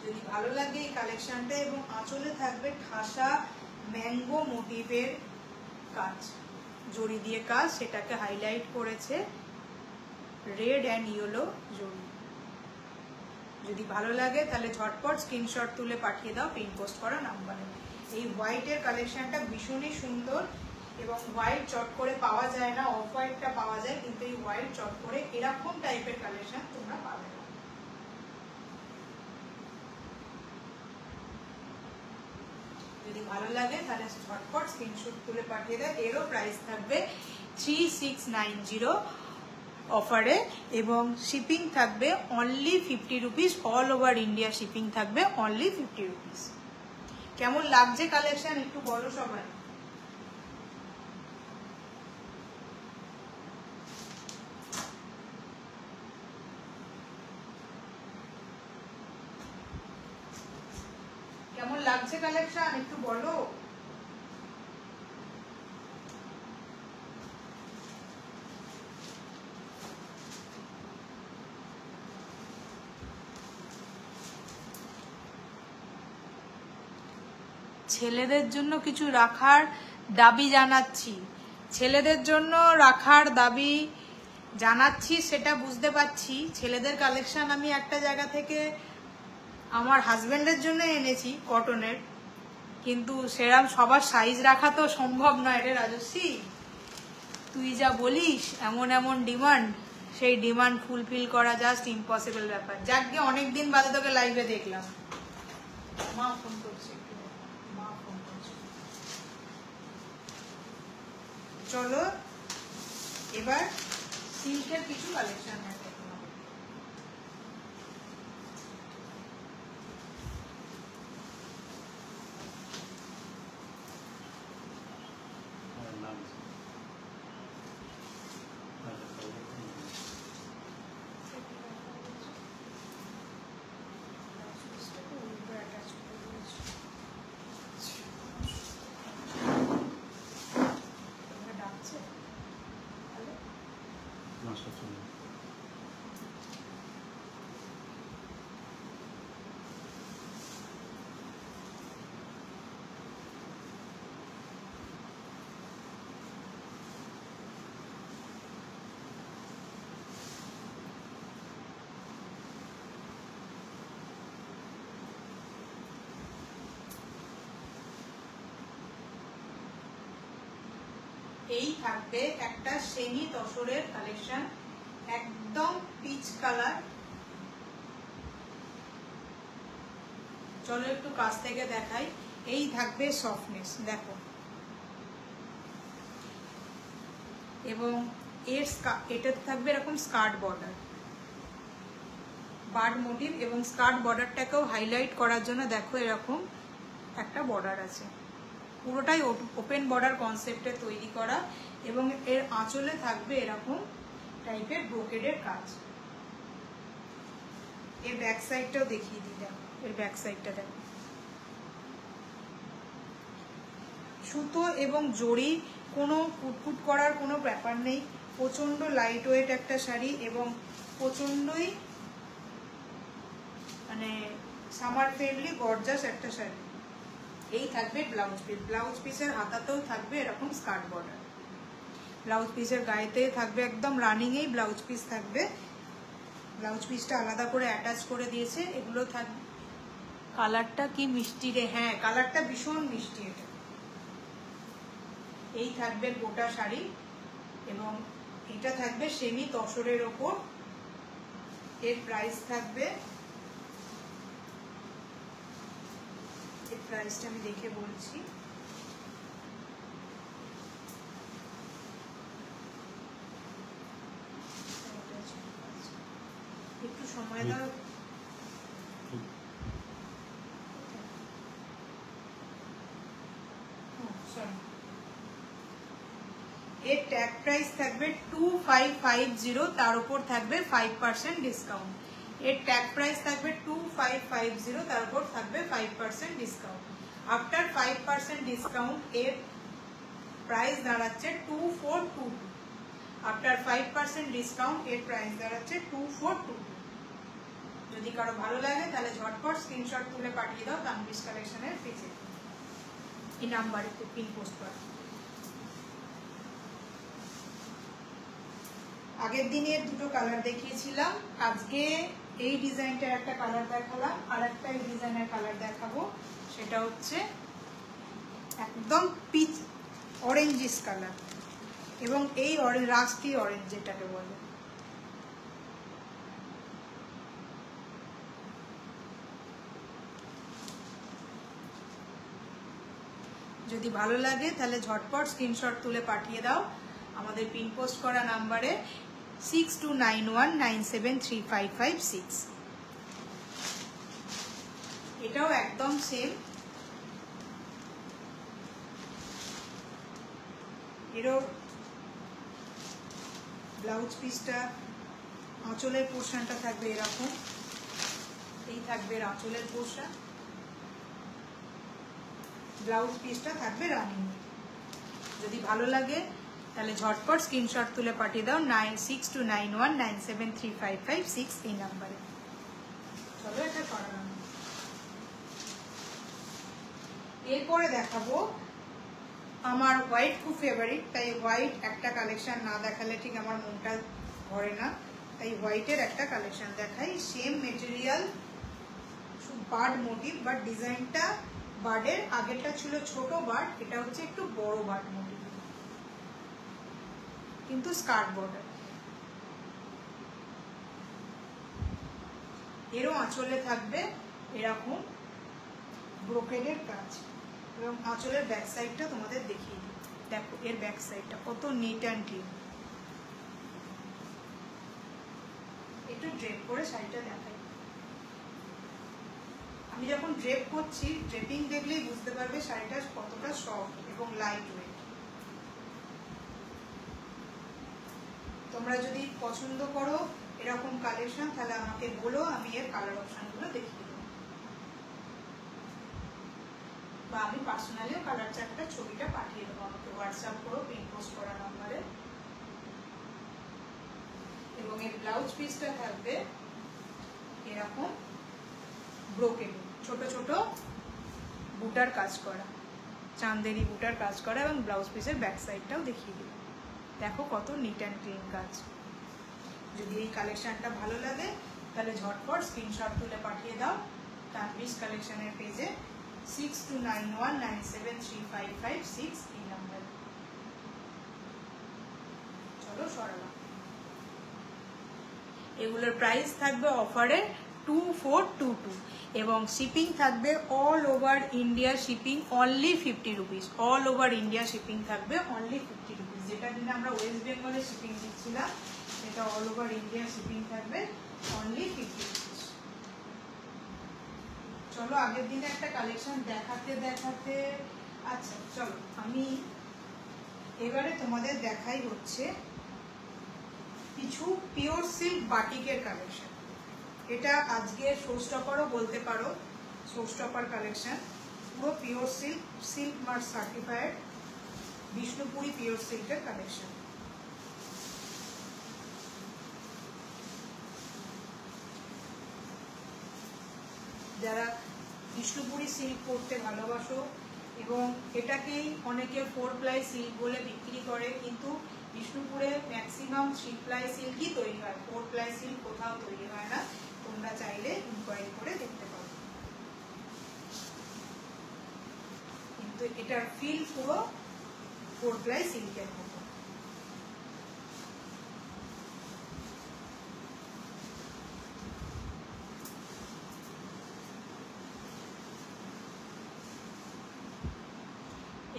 যদি ভালো লাগে এই কালেকশনটা, এবং আঁচলে থাকবে ঠাসা ম্যাঙ্গো মোটিভের কাজ, জড়ি দিয়ে কাজ, সেটাকে হাইলাইট করেছে রেড অ্যান্ড ইয়েলো জড়ি। যদি ভালো লাগে তাহলে ঝটপট স্ক্রিনশট তুলে পাঠিয়ে দাও পিন পোস্ট করা নাম্বারে। এই হোয়াইটের কালেকশনটা ভীষণই সুন্দর, এবং হোয়াইট চট করে পাওয়া যায় না, অফ হোয়াইটটা পাওয়া যায়, কিন্তু এই হোয়াইট চট করে এরকম টাইপের কালেকশন তোমরা পাবে না। যদি ভালো লাগে তাহলে ঝটপট স্ক্রিনশট তুলে পাঠিয়ে দাও। এরও প্রাইস থাকবে 3690 অফারে, এবং শিপিং থাকবে only 50 rupees. All over India shipping থাকবে অনলি 50 রুপিস। কেমন লাগছে কালেকশন একটু বলো সবাই। কেমন লাগছে কালেকশন একটু বলো। ছেলেদের জন্য কিছু রাখার দাবি জানাচ্ছি, ছেলেদের জন্য রাখার দাবি জানাচ্ছি, সেটা বুঝতে পারছি। ছেলেদের কালেকশন আমি একটা জায়গা থেকে আমার হাজবেন্ডের জন্য এনেছি কটনের, কিন্তু সেরকম সবার সাইজ রাখা তো সম্ভব নয় রে রাজস্বী। তুই যা বলিস এমন এমন ডিমান্ড, সেই ডিমান্ড ফুলফিল করা জাস্ট ইম্পসিবল ব্যাপার। যাক গিয়ে অনেকদিন বাদে তোকে লাইভে দেখলাম। মা ফোন করছে, মা ফোন করছে। চলো এবার সিল্কের কিছু কালেকশন আছে। এই থাকবে একটা সেমি তসরের কালেকশন, একদম পিচ কালার। চলো একটু কাছ থেকে দেখাই। এই থাকবে সফটনেস, দেখো, এবং এটাতে থাকবে এরকম স্কার্ট বর্ডার, বার্ড মোটিভ, এবং স্কার্ট বর্ডারটাকেও হাইলাইট করার জন্য দেখো এরকম একটা বর্ডার আছে। পুরোটাই ওপেন বর্ডার কনসেপ্টে তৈরি করা, এবং এর আঁচলে থাকবে এরকম টাইপের ব্রোকেডের কাজ। এর ব্যাক সাইডটাও দেখিয়ে দিই, দেখো এর ব্যাক সাইডটা দেখো। সুতো এবং জড়ি কোনো কুটকুট করার কোনো ব্যাপার নেই, প্রচণ্ড লাইট ওয়েট একটা শাড়ি এবং প্রচণ্ডই মানে সামার ফ্রেন্ডলি গর্জাস একটা শাড়ি। এই থাকবে ব্লাউজ পিস, ব্লাউজ পিসের হাতাতেও থাকবে এরকম স্কার্ট বর্ডার, ব্লাউজ পিসের গায়েতে থাকবে একদম রানিংয়েই ব্লাউজ পিস থাকবে। ব্লাউজ পিসটা আলাদা করে অ্যাটাচ করে দিয়েছে। এগুলো থাকবে, কালারটা কি মিষ্টি রে, হ্যাঁ কালারটা ভীষণ মিষ্টি। এটা এই থাকবে গোটা শাড়ি, এবং এটা থাকবে সেমি তসরের ওপর। এর প্রাইস থাকবে, এর প্রাইসটা আমি দেখে বলছি, একটু সময় দাও। এর ট্যাগ প্রাইস থাকবে 2550, তার উপর থাকবে 5% ডিসকাউন্ট। এর ট্যাগ প্রাইস থাকবে 2550, তার উপর থাকবে 5% ডিসকাউন্ট। আফটার 5% ডিসকাউন্ট এর প্রাইস দাঁড়াচ্ছে 2422। আফটার 5% ডিসকাউন্ট এর প্রাইস দাঁড়াচ্ছে 2422। যদি কারো ভালো লাগে তাহলে ঝটপট স্ক্রিনশট তুলে পাঠিয়ে দাও তানভীজ কালেকশনের পেজে, এই নাম্বারে পিন পোস্ট করা। আগের দিনের দুটো কালার দেখিয়েছিলাম, আজকে এই ডিজাইনটার একটা কালার দেখালাম, আর একটা এই ডিজাইনের কালার দেখাবো। সেটা হচ্ছে একদম পিচ অরেঞ্জিস কালার, এবং এই রাস্টি অরেঞ্জ যেটাকে বলে। যদি ভালো লাগে তাহলে ঝটপট স্ক্রিনশট তুলে পাঠিয়ে দাও আমাদের পিন পোস্ট করা নাম্বারে 6291973556। এটাও একদম সেম, এরও ব্লাউজ পিসটা, আঁচলের পোর্শনটা থাকবে এরকম, এই থাকবে আঁচলের পোর্শন, ব্লাউজ পিসটা থাকবে রানিং। যদি ভালো লাগে তাহলে ঝটপট স্ক্রিনশট তুলে পাঠিয়ে দাও 6291973556 এই নাম্বারে। চলো এটা করালাম। এরপরে দেখাবো আমার হোয়াইট খুব ফেভারিট, তাই হোয়াইট একটা কালেকশন না দেখালে ঠিক আমার মনটা ভরে না, তাই হোয়াইটের একটা কালেকশন দেখাই। Same material, bird motif, but ডিজাইনটা বার্ডের আগেরটা ছিল ছোট বার্ড, এটা হচ্ছে একটু বড় বার্ড মোটিভ, কিন্তু স্কার্ট বর্ডার। এরও আঁচলে থাকবে এরকম ব্রোকেডের কাজ, এবং আঁচলের ব্যাক সাইডটা তোমাদের দেখিয়ে দিই। দেখো এর ব্যাক সাইডটা কত নিট অ্যান্ড ক্লিন। একটু ড্রেপ করে শাড়িটা দেখাই। আমি যখন ড্রেপ করছি, ড্রেপিং দেখলেই বুঝতে পারবে শাড়িটা কতটা সফট এবং লাইট ওয়েট। তোমরা যদি পছন্দ করো এরকম কালেকশন তাহলে আমাকে বলো, আমি এর কালার অপশনগুলো দেখিয়ে দেবো, বা আমি পার্সোনালিও কালার চার্টটা ছবিটা পাঠিয়ে দেবো আমাকে হোয়াটসঅ্যাপ করো পিন পোস্ট করা নাম্বারে। এবং এর ব্লাউজ পিসটা থাকবে এরকম ব্রোকেড, ছোট ছোট বুটার কাজ করা, চান্দেরি বুটার কাজ করা, এবং ব্লাউজ পিসের ব্যাক সাইডটাও দেখিয়ে দিই। দেখো কত নিট অ্যান্ড ক্লিন কাজ। যদি এই কালেকশনটা ভালো লাগে তাহলে ঝটপট স্ক্রিনশট তুলে পাঠিয়ে দাও তানভীজ কালেকশনের পেজে 6291973556 এই নাম্বারে। চলো সরালাম। এগুলোর প্রাইস থাকবে অফারে 2422 এবং শিপিং থাকবে all over India shipping only 50 rupees. All over India shipping থাকবে অনলি 50 রুপিস। যেটা দিনে আমরা ওয়েস্ট বেঙ্গলে শিপিং দিচ্ছিলাম সেটা অল ওভার ইন্ডিয়া শিপিং থাকবে অনলি 50 রুপিস। চলো আগের দিনে একটা কালেকশন দেখাতে দেখাতে, আচ্ছা চলো আমি এবারে তোমাদের দেখাই হচ্ছে কিছু পিওর সিল্ক বাটিকের কালেকশন। এটা আজকে শো স্টপারও বলতে পারো, শো স্টপার কালেকশন। পুরো pure silk, silk mark certified Bishnupuri pure সিল্কের কালেকশন। যারা বিষ্ণুপুরি সিল্ক পরতে ভালোবাসো এবং এটাকেই অনেকে 4 প্লাই সিল্ক বলে বিক্রি করে, কিন্তু বিষ্ণুপুরে ম্যাক্সিমাম 3 প্লাই সিল্কই তৈরি হয়, 4 প্লাই সিল্ক কোথাও তৈরি হয় না। তোমরা চাইলে ইনকোয়ারি করে দেখতে পারো, কিন্তু এটার ফিল পুরো 4 প্লাই সিল্কের মতো।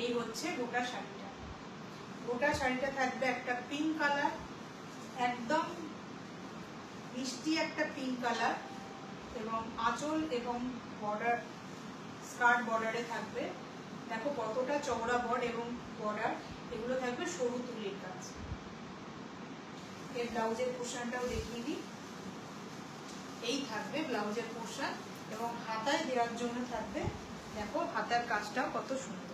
এই হচ্ছে গোটা শাড়িটা। গোটা শাড়িটা থাকবে একটা পিঙ্ক কালার, একদম মিষ্টি একটা পিঙ্ক কালার, এবং আঁচল এবং বর্ডার, স্কার্ট বর্ডারে থাকবে। দেখো কতটা চওড়া বর্ড এবং বর্ডার, এগুলো থাকবে সরু তুলির কাজ। এর ব্লাউজের পোর্শনটাও দেখিয়ে দিই। এই থাকবে ব্লাউজের পোর্শন এবং হাতায় দেওয়ার জন্য থাকবে, দেখো হাতার কাজটাও কত সুন্দর।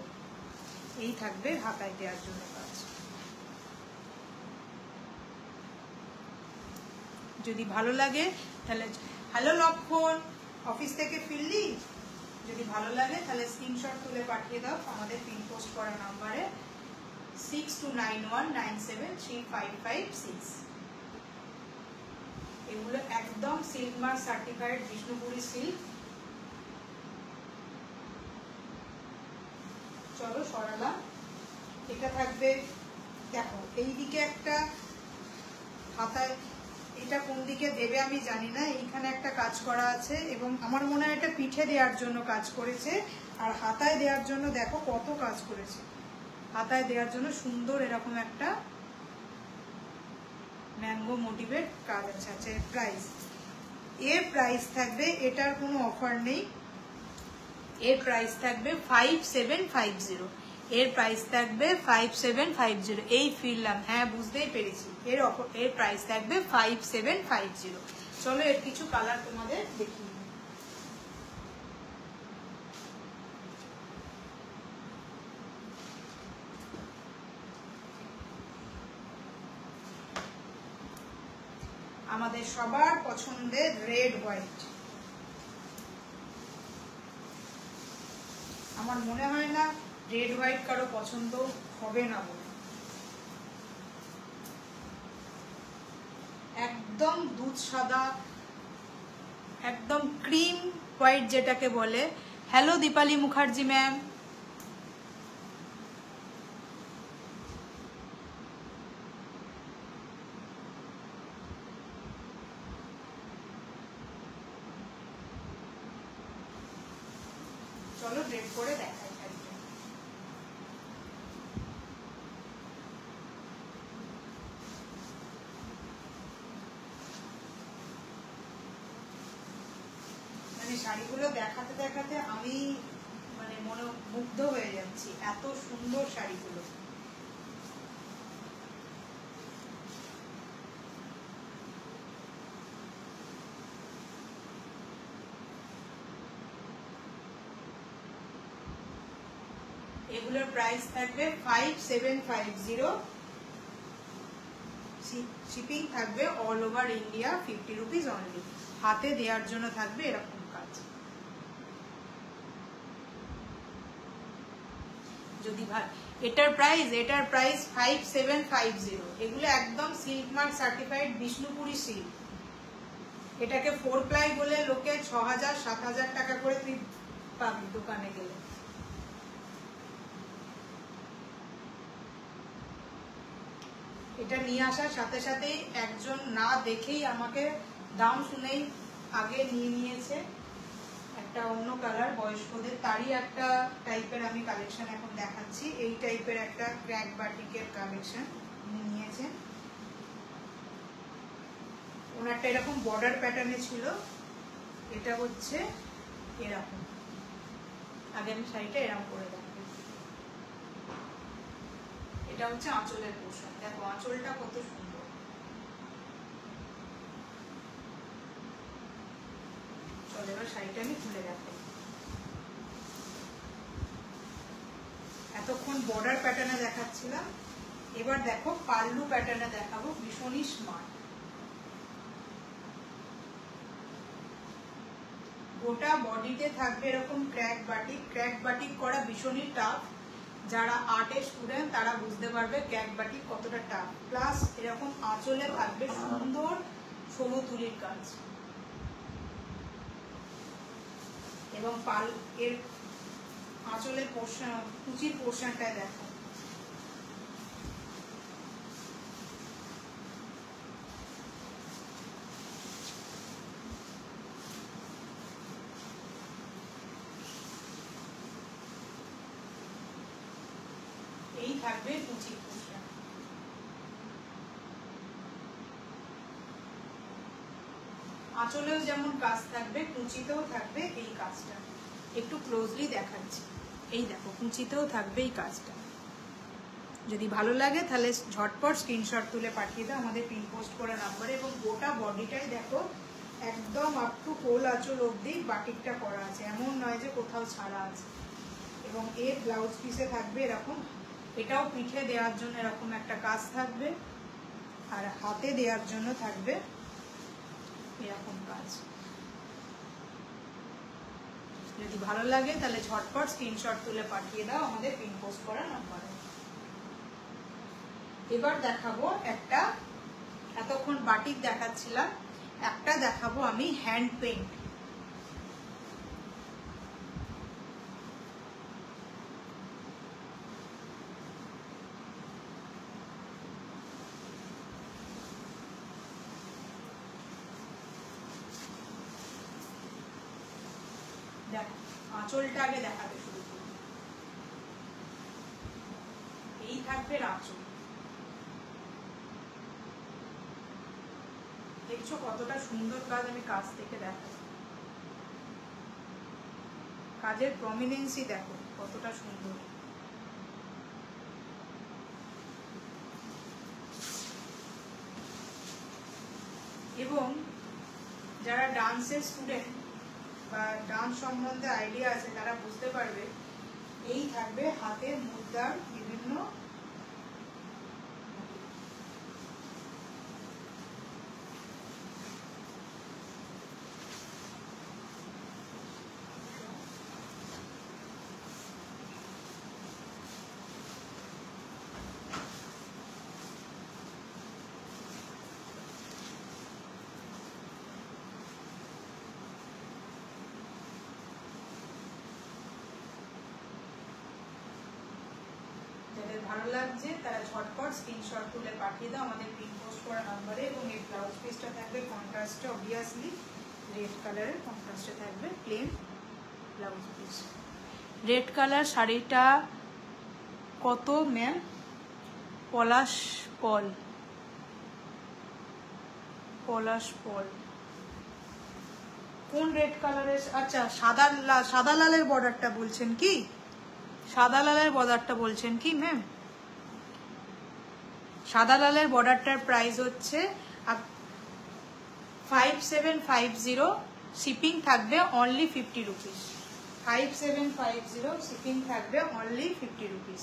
এই থাকবে হাতায় দেওয়ার জন্য কাজ। যদি ভালো লাগে তাহলে, হ্যালো লক্ষণ, অফিস থেকে ফিরলি? যদি ভালো লাগে তাহলে স্ক্রিনশট তুলে পাঠিয়ে দাও আমাদের পিন পোস্ট করা নাম্বারে 6291973556। এগুলো একদম silk mark certified Bishnupuri silk. চলো সরালাম। এটা থাকবে, দেখো এইদিকে একটা হাতায়, এটা কোন দিকে দেবে আমি জানি না, এইখানে একটা কাজ করা আছে এবং আমার মনে হয় এটা পিঠে দেওয়ার জন্য কাজ করেছে। আর হাতায় দেওয়ার জন্য দেখো কত কাজ করেছে, হাতায় দেওয়ার জন্য সুন্দর এরকম একটা ম্যাঙ্গো মোটিভের কাজ আছে। আচ্ছা প্রাইস, এর প্রাইস থাকবে, এটার কোনো অফার নেই, এর প্রাইস থাকবে 5750। এর প্রাইস থাকবে 5750। এই ফিরলাম, হ্যাঁ বুঝতেই পেরেছি, এর প্রাইস থাকবে 5750। চলো এর কিছু কালার তোমাদের দেখিয়ে দিই। আমাদের সবার পছন্দের রেড হোয়াইট। আমার মনে হয় না রেড হোয়াইট কারো পছন্দ হবে না বলে। একদম দুধ সাদা, একদম ক্রিম হোয়াইট যেটাকে বলে। Hello Dipali Mukherjee ma'am. চলো ড্রেপ করে দেখাই শাড়িটা। মানে শাড়িগুলো দেখাতে দেখাতে আমি মানে মনে মুগ্ধ হয়ে যাচ্ছি, এত সুন্দর শাড়িগুলো। এগুলোর প্রাইস থাকবে 5750। শিপিং থাকবে all over India 50 rupees only. হাতে দেওয়ার জন্য থাকবে এরকম কাজ। যদি এটার প্রাইস 5750। এগুলো একদম silk mark certified Bishnupuri silk. এটাকে 4 প্লাই বলে লোকে 6000-7000 টাকা করে তুই পাবি দোকানে গেলে। এটা নিয়ে আসার সাথে সাথেই একজন না দেখেই আমাকে দাম শুনেই আগে নিয়ে নিয়েছে একটা অন্য কালার বয়স্কদের, তারই একটা টাইপের আমি কালেকশন এখন দেখাচ্ছি। এই টাইপের একটা ক্র্যাক বাটিকের কালেকশন নিয়েছে। ওনারটা এরকম বর্ডার প্যাটার্নে ছিল, এটা হচ্ছে এরকম। আগে আমি শাড়িটা এরকম করে দেখাবো। এটা হচ্ছে আঁচলের পোর্শন, দেখো আঁচলটা কত সুন্দর। চলো এবার শাড়িটা আমি খুলে দেখাই। এতক্ষণ বর্ডার প্যাটার্নে দেখাচ্ছিলাম, এবার দেখো পাল্লু প্যাটার্নে দেখাবো, ভীষণই স্মার্ট। গোটা বডিতে থাকবে এরকম ক্র্যাক বাটিক। ক্র্যাক বাটিক করা ভীষণই টাফ, যারা আর্টের স্টুডেন্ট তারা বুঝতে পারবে ক্র্যাক বাটিক কতটা টাফ। প্লাস এরকম আঁচলে থাকবে সুন্দর সরু তুলির কাজ, এবং এর আঁচলের পোর্শন, কুচির পোর্শনটায় দেখো এই থাকবে কুচির পোর্শন। আঁচলেও যেমন কাজ থাকবে, কুচিতেও থাকবে এই কাজটা। একটু ক্লোজলি দেখাচ্ছি, এই দেখো কুচিতেও থাকবে এই কাজটা। যদি ভালো লাগে তাহলে ঝটপট স্ক্রিনশট তুলে পাঠিয়ে দাও আমাদের পিন পোস্ট করা নাম্বারে। এবং গোটা বডিটাই দেখো একদম আপ টু কোল আঁচল অবধি বাটিকটা করা আছে, এমন নয় যে কোথাও ছাড়া আছে। এবং এর ব্লাউজ পিসে থাকবে এরকম, এটাও পিঠে দেওয়ার জন্য এরকম একটা কাজ থাকবে, আর হাতে দেওয়ার জন্য থাকবে এরকম কাজ। যদি ভালো লাগে তাহলে ঝটপট স্ক্রিনশট তুলে পাঠিয়ে দাও আমাদের পিন পোস্ট করা নাম্বারে। এবার দেখাবো একটা, এতক্ষণ বাটিক দেখাচ্ছিলাম, একটা দেখাবো আমি হ্যান্ড পেইন্ট। দেখো আঁচলটা আগে দেখাতে শুরু করব, এই থাকবে আঁচল। দেখছো কতটা সুন্দর কাজ, আমি কাছ থেকে দেখাই। কাজের প্রমিনেন্সি দেখো কতটা সুন্দর। এবং যারা ডান্সের স্টুডেন্ট বা ডান্স সম্বন্ধে আইডিয়া আছে তারা বুঝতে পারবে। এই থাকবে হাতের মুদ্রার বিভিন্ন ভালো লাগছে তারা ঝটপট স্ক্রিনশট তুলে পাঠিয়ে দাও আমাদের পিন পোস্ট করা নাম্বারে। এবং এই ব্লাউজ পিসটা থাকবে কন্ট্রাস্টে, অবভিয়াসলি রেড কালারের কন্ট্রাস্টে থাকবে plain blouse piece. Red colour শাড়িটা কত ম্যাম? পলাশ পল, পলাশ পল কোন রেড কালারের? আচ্ছা সাদা লালের বর্ডারটা বলছেন কি? সাদা লালের বর্ডারটা বলছেন কি ম্যাম? সাদা লালের বর্ডারটার প্রাইস হচ্ছে 5750, শিপিং থাকবে অনলি 50 রুপিস। 5750 শিপিং থাকবে অনলি 50 রুপিস।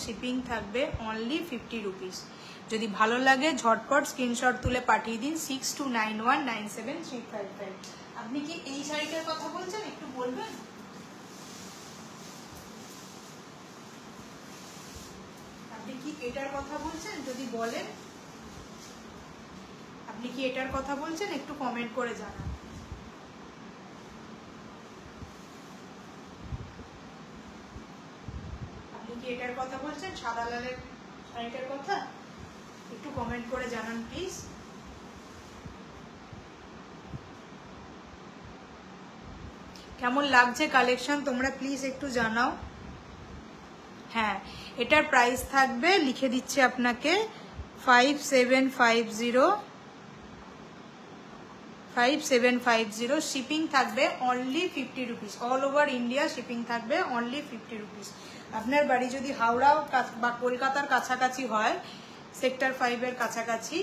শিপিং থাকবে অনলি 50 রুপিস। যদি ভালো লাগে ঝটপট স্ক্রিনশট তুলে পাঠিয়ে দিন 6291973555। আপনি কি এই শাড়িটার কথা বলছেন? একটু বলবেন। এটার কথা বলছেন? যদি বলেন আপনি কি এটার কথা বলছেন, একটু কমেন্ট করে জানান। আপনি কি এটার কথা বলছেন, সাদা লালের শাড়িটার কথা? একটু কমেন্ট করে জানান প্লিজ। কেমন লাগছে কালেকশন তোমরা প্লিজ একটু জানাও। হ্যাঁ, এটার প্রাইস থাকবে, লিখে দিচ্ছি আপনাকে, 5750। শিপিং থাকবে only 50 rupees. All over India shipping থাকবে অনলি 50 রুপিস। আপনার বাড়ি যদি হাওড়া বা কলকাতার কাছাকাছি হয়, সেক্টর 5-এর কাছাকাছি,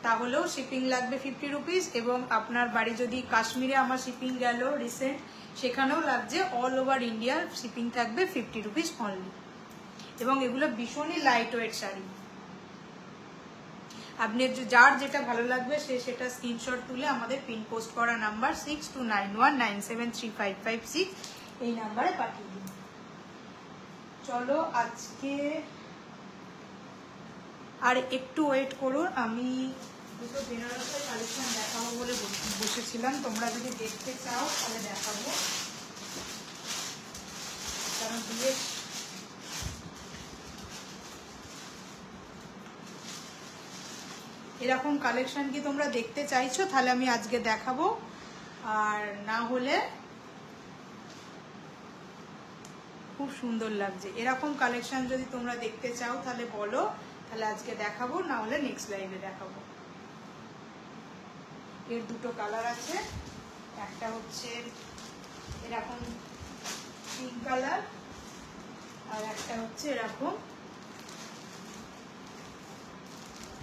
তাহলেও শিপিং লাগবে 50 রুপিস। এবং আপনার বাড়ি যদি কাশ্মীরে আমার শিপিং গেল রিসেন্ট, সেখানেও লাগছে। অল ওভার ইন্ডিয়ার শিপিং থাকবে 50 রুপিস অনলি। এবং এগুলো ভীষণই লাইট ওয়েট শাড়ি। আপনি যার যেটা ভালো লাগবে সেটা স্ক্রিনশট তুলে আমাদের পিন পোস্ট করা নাম্বার 6291973556 এই নাম্বারে পাঠিয়ে দিন। চলো আজকে আর একটু ওয়েট করুন, আমি দুটো বেনারসের কালেকশন দেখাবো বলে বসেছিলাম। তোমরা যদি দেখতে চাও তাহলে দেখাবো, কারণ বিয়ের এরকম কালেকশন কি তোমরা দেখতে চাইছো, তাহলে আমি আজকে দেখাবো। আর না হলে খুব সুন্দর লাগছে এরকম কালেকশন যদি তোমরা দেখতে চাও তাহলে বলো, তাহলে আজকে দেখাবো, না হলে নেক্সট লাইভে দেখাবো। এর দুটো কালার আছে, একটা হচ্ছে এরকম পিঙ্ক কালার, আর একটা হচ্ছে এরকম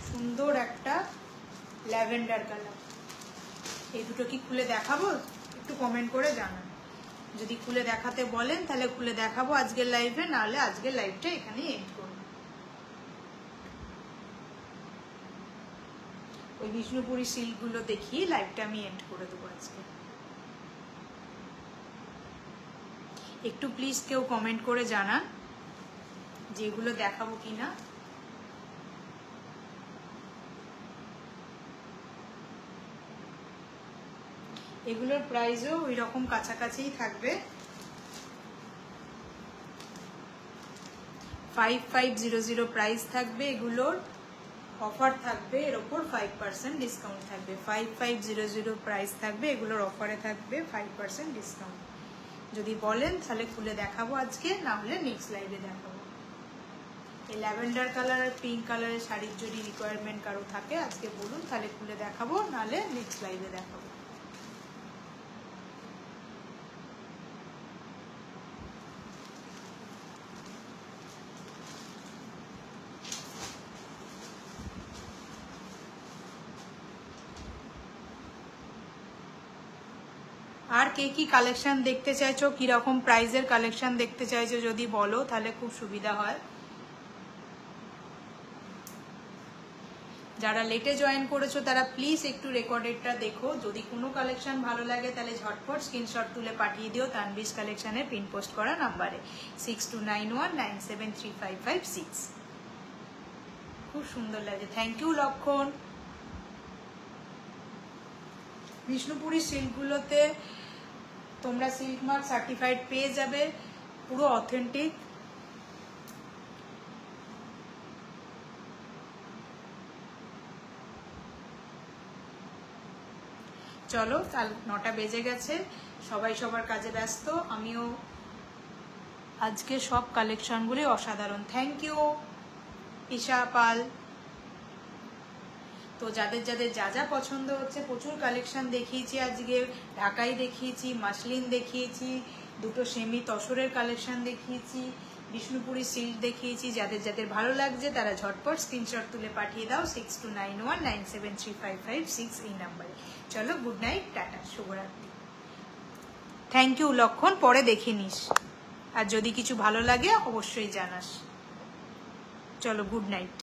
সুন্দর একটা ল্যাভেন্ডার কালার। এই দুটো কি খুলে দেখাবো, একটু কমেন্ট করে জানান। যদি খুলে দেখাতে বলেন তাহলে খুলে দেখাবো আজকের লাইভে, নাহলে আজকের লাইভটা এখানেই এন্ড করব। ওই বিষ্ণুপুরি সিল্কগুলো দেখিয়ে লাইভটা আমি এন্ড করে দেবো আজকে। একটু প্লিজ কেউ কমেন্ট করে জানান যেগুলো দেখাবো কিনা। এগুলোর প্রাইসও ওই রকম কাছাকাছিই থাকবে, 5500 প্রাইস থাকবে। এগুলোর অফার থাকবে, এর ওপর 5% ডিসকাউন্ট থাকবে। 5500 প্রাইস থাকবে, এগুলোর অফারে থাকবে 5% ডিসকাউন্ট। যদি বলেন তাহলে খুলে দেখাবো আজকে, না হলে নেক্সট লাইভে দেখাবো। এই ল্যাভেন্ডার কালার আর পিঙ্ক কালারের শাড়ির যদি রিকোয়ারমেন্ট কারো থাকে আজকে বলুন, তাহলে খুলে দেখাবো, নাহলে নেক্সট লাইভে দেখাবো। আর কে কি কালেকশন দেখতে চাইছো, কিরকম প্রাইজের কালেকশন দেখতে চাইছো যদি বলো, তাহলে খুব সুবিধা হয়। যারা লেটে জয়েন করেছো তারা প্লিজ একটু রেকর্ডেডটা দেখো। যদি কোনো কালেকশন ভালো লাগে তাহলে ঝটপট স্ক্রিনশট তুলে পাঠিয়ে দিও তানবিস কালেকশনের পিন পোস্ট করা নাম্বারে 6291973556। খুব সুন্দর লাগে, থ্যাংক ইউ লক্ষণ। বিষ্ণুপুরি সিল্কগুলোতে তোমরা সিল্ক মার্ক সার্টিফাইড পেয়ে যাবে, পুরো অথেন্টিক। চলো, কাল 9টা বেজে গেছে, সবাই সবার কাজে ব্যস্ত। আমিও আজকে সব কালেকশনগুলি অসাধারণ। থ্যাংক ইউ ঈশা পাল। তো যাদের যাদের যা যা পছন্দ হচ্ছে, প্রচুর কালেকশন দেখিয়েছি আজকে। ঢাকাই দেখিয়েছি, মাসলিন দেখিয়েছি, দুটো সেমি তসরের কালেকশন দেখিয়েছি, বিষ্ণুপুরি সিল্ক দেখিয়েছি। যাদের যাদের ভালো লাগছে তারা ঝটপট স্ক্রিনশট তুলে পাঠিয়ে দাও 6291973556 এই নাম্বারে। চলো, গুড নাইট, টাটা, শুভরাত্রি। থ্যাংক ইউ লক্ষণ, পরে দেখে নিস, আর যদি কিছু ভালো লাগে অবশ্যই জানাস। চলো, গুড নাইট।